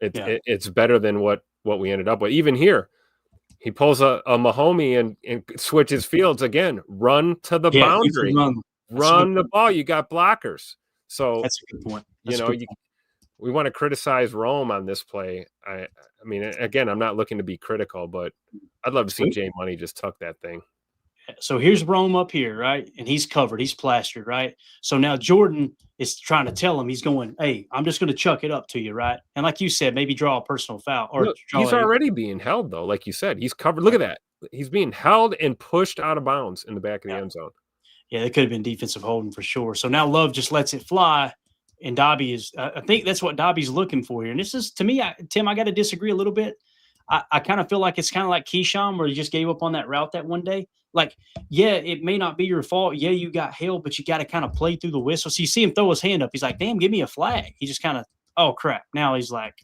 It's better than what we ended up with. Even here. He pulls a Mahomey and switches fields again. Run to the boundary. Run the ball. You got blockers. So that's a good point. We want to criticize Rome on this play. I mean, again, I'm not looking to be critical, but I'd love to see Jay Money just tuck that thing. So here's Rome up here, right? And he's covered. He's plastered, right? So now Jordan is trying to tell him, he's going, hey, I'm just going to chuck it up to you, right? And like you said, maybe draw a personal foul. Or look, he's already being held, though. Like you said, he's covered. Look at that. He's being held and pushed out of bounds in the back of the end zone. Yeah, it could have been defensive holding for sure. So now Love just lets it fly. And Dobby is, I think that's what Dobby's looking for here. And this is, to me, Tim, I got to disagree a little bit. I kind of feel like it's kind of like Keyshawn where he just gave up on that route that one day. Like, yeah, it may not be your fault. Yeah, you got held, but you got to kind of play through the whistle. So you see him throw his hand up. He's like, damn, give me a flag. He just kind of, oh, crap. Now he's like,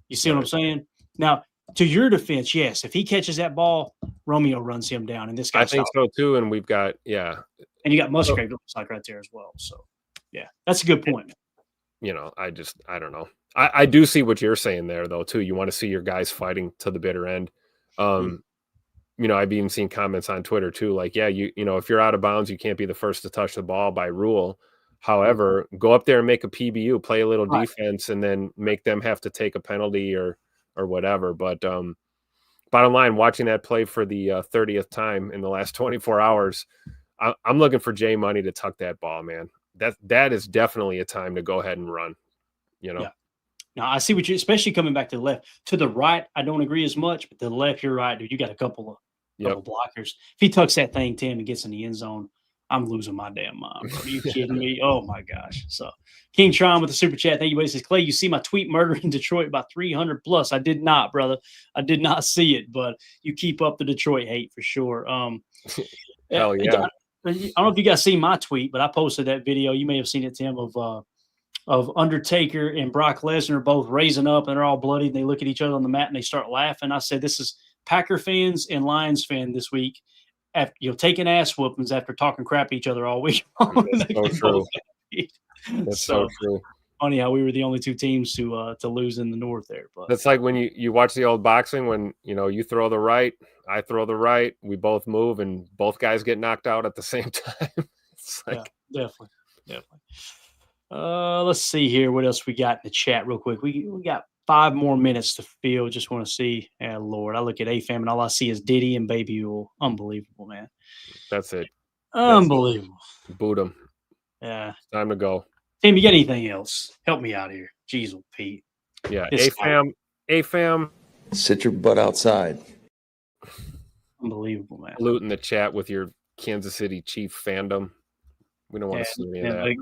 you see what I'm saying? Now, to your defense, yes, if he catches that ball, Romeo runs him down. And this guy, I think so too. And we've got, And you got Musgrave, looks like right there as well. So, yeah, that's a good point. You know, I don't know. I do see what you're saying there, though, too. You want to see your guys fighting to the bitter end. You know, I've even seen comments on Twitter, too, like, yeah, you know, if you're out of bounds, you can't be the first to touch the ball by rule. However, go up there and make a PBU, play a little defense, and then make them have to take a penalty or whatever. But bottom line, watching that play for the 30th time in the last 24 hours, I'm looking for Jay Money to tuck that ball, man. That is definitely a time to go ahead and run, you know. Yeah. Now, I see what you, especially coming back to the left. To the right, I don't agree as much, but to the left, you're right, dude. You got a couple of blockers. If he tucks that thing, Tim, and gets in the end zone, I'm losing my damn mind, bro. Are you kidding me? Oh, my gosh. So, King Tron with the super chat. Thank you, buddy. Says, Clay, you see my tweet murder in Detroit by 300 plus. I did not, brother. I did not see it, but you keep up the Detroit hate for sure. Hell yeah. don't know if you guys seen my tweet, but I posted that video. You may have seen it, Tim, of Undertaker and Brock Lesnar both raising up and they're all bloody and they look at each other on the mat and they start laughing. I said, this is Packer fans and Lions fan this week, after taking ass whoopings after talking crap at each other all week. That's so true. That's so true. Funny how we were the only two teams to lose in the North there. But that's like when you watch the old boxing, when you throw the right, I throw the right, we both move, and both guys get knocked out at the same time. It's like definitely. Let's see here what else we got in the chat real quick. We got 5 more minutes to fill. Just want to see. Lord, I look at AFAM and all I see is Diddy and Baby Oil. Unbelievable, man. That's it. Unbelievable. Boot them. Yeah. It's time to go. Tim, you got anything else? Help me out here. Jeez, Pete. Yeah. AFAM. Sit your butt outside. Unbelievable, man. Loot in the chat with your Kansas City Chief fandom. We don't want to see any of that. Like,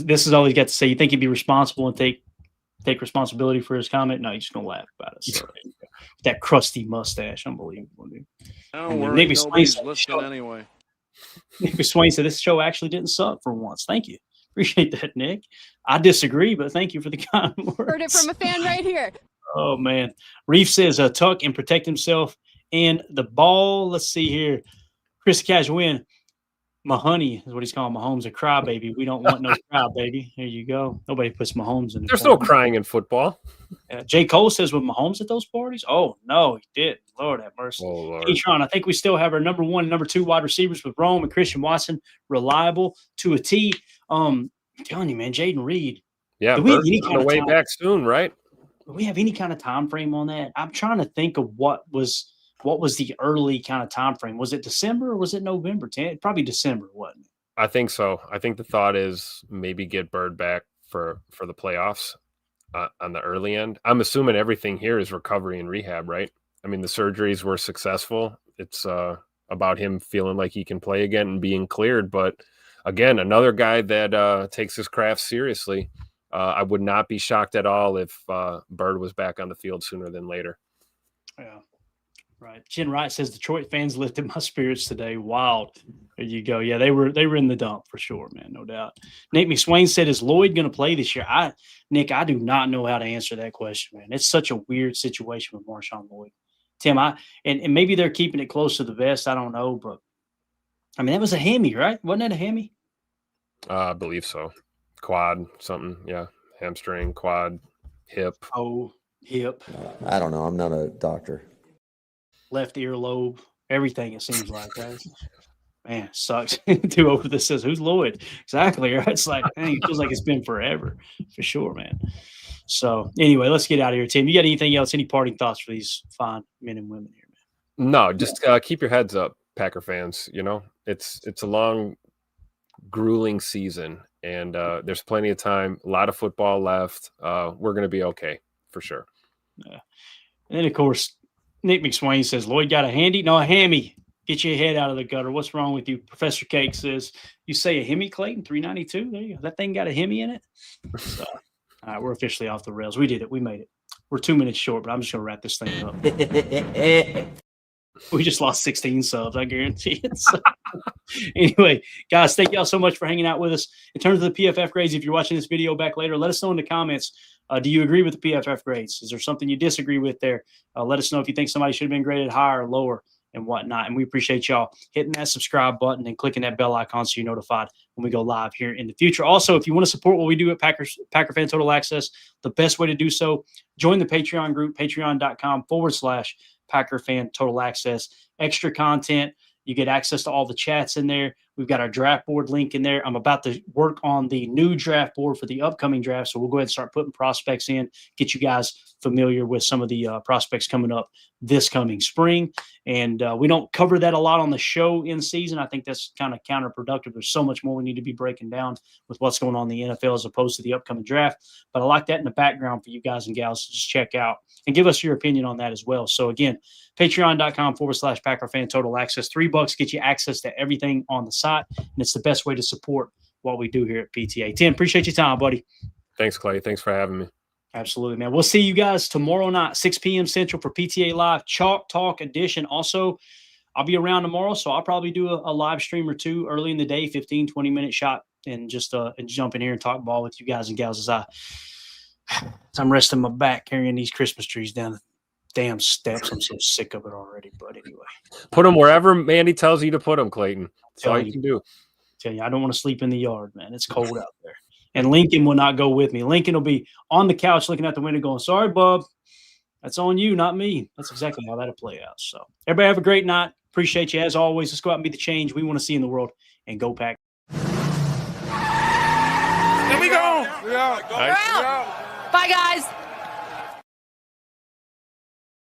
this is all he's got to say. You think he'd be responsible and take responsibility for his comment? No, he's just gonna laugh about it. So, that crusty mustache, unbelievable, dude. Don't worry, nobody's listening anyway. Nick Swain said this show actually didn't suck for once. Thank you. Appreciate that, Nick. I disagree, but thank you for the kind words. Heard it from a fan right here. Oh, man. Reef says tuck and protect himself and the ball. Let's see here. Chris Cashwin. Mahoney is what he's calling Mahomes a crybaby. We don't want no crybaby. There you go. Nobody puts Mahomes in. There's no crying in football. J. Cole says with Mahomes at those parties. Oh, no, he did. Lord have mercy. Oh, Lord. Patron, I think we still have our number 1 and number 2 wide receivers with Rome and Christian Watson, reliable to a T. I'm telling you, man, Jaden Reed. Yeah, we on the way back soon, right? Do we have any kind of time frame on that? I'm trying to think of what was the early kind of time frame. Was it December or was it November? Probably December, wasn't it? I think so. I think the thought is maybe get Bird back for the playoffs on the early end. I'm assuming everything here is recovery and rehab, right? I mean, the surgeries were successful. It's about him feeling like he can play again and being cleared. But again, another guy that takes his craft seriously. I would not be shocked at all if Bird was back on the field sooner than later. Yeah. Right. Jen Wright says Detroit fans lifted my spirits today. Wild. There you go. Yeah, they were in the dump for sure, man. No doubt. Nate McSwain said, is Lloyd going to play this year? Nick, I do not know how to answer that question, man. It's such a weird situation with Marshawn Lloyd. Tim, and maybe they're keeping it close to the vest. I don't know, but I mean, that was a hammy, right? Wasn't that a hammy? I believe so. Quad, something. Yeah. Hamstring, quad, hip. Oh, hip. I don't know. I'm not a doctor. Left earlobe, everything, it seems like, guys. Man, it sucks. Two over this says, who's Lloyd? Exactly, right? It's like, dang, it feels like it's been forever, for sure, man. So, anyway, let's get out of here, Tim. You got anything else, any parting thoughts for these fine men and women here, man? No, just keep your heads up, Packer fans. It's a long, grueling season, and there's plenty of time, a lot of football left. We're going to be okay, for sure. Yeah. And then, of course, Nick McSwain says, Lloyd got a handy? No, a hammy. Get your head out of the gutter. What's wrong with you? Professor Cake says, you say a Hemi, Clayton, 392? There you go. That thing got a Hemi in it? So, all right, we're officially off the rails. We did it. We made it. We're 2 minutes short, but I'm just going to wrap this thing up. We just lost 16 subs, I guarantee it. So, anyway, guys, thank y'all so much for hanging out with us. In terms of the PFF grades, if you're watching this video back later, let us know in the comments. Do you agree with the PFF grades? Is there something you disagree with there? Let us know if you think somebody should have been graded higher or lower and whatnot. And we appreciate y'all hitting that subscribe button and clicking that bell icon so you're notified when we go live here in the future. Also, if you want to support what we do at Packer Fan Total Access, the best way to do so, join the Patreon group, patreon.com/Packer Fan Total Access. Extra content. You get access to all the chats in there. We've got our draft board link in there. I'm about to work on the new draft board for the upcoming draft. So we'll go ahead and start putting prospects in, get you guys familiar with some of the prospects coming up this coming spring. And we don't cover that a lot on the show in season. I think that's kind of counterproductive. There's so much more we need to be breaking down with what's going on in the NFL as opposed to the upcoming draft. But I like that in the background for you guys and gals to just check out and give us your opinion on that as well. So again, patreon.com/Packer Fan Total Access. $3 get you access to everything on the site. And it's the best way to support what we do here at PTA. Tim, appreciate your time, buddy. Thanks, Clay. Thanks for having me. Absolutely, man. We'll see you guys tomorrow night, 6 p.m. Central for PTA Live Chalk Talk edition. Also, I'll be around tomorrow, so I'll probably do a live stream or two early in the day, 15, 20-minute shot, and just and jump in here and talk ball with you guys and gals as I'm resting my back carrying these Christmas trees down the damn steps. I'm so sick of it already. But anyway. Put them wherever Mandy tells you to put them, Clayton. That's all you can do. Tell you, I don't want to sleep in the yard, man. It's cold out there. And Lincoln will not go with me. Lincoln will be on the couch looking out the window going, sorry, bub. That's on you, not me. That's exactly how that'll play out. So everybody have a great night. Appreciate you as always. Let's go out and be the change we want to see in the world, and go Pack. Here we go. Bye, guys.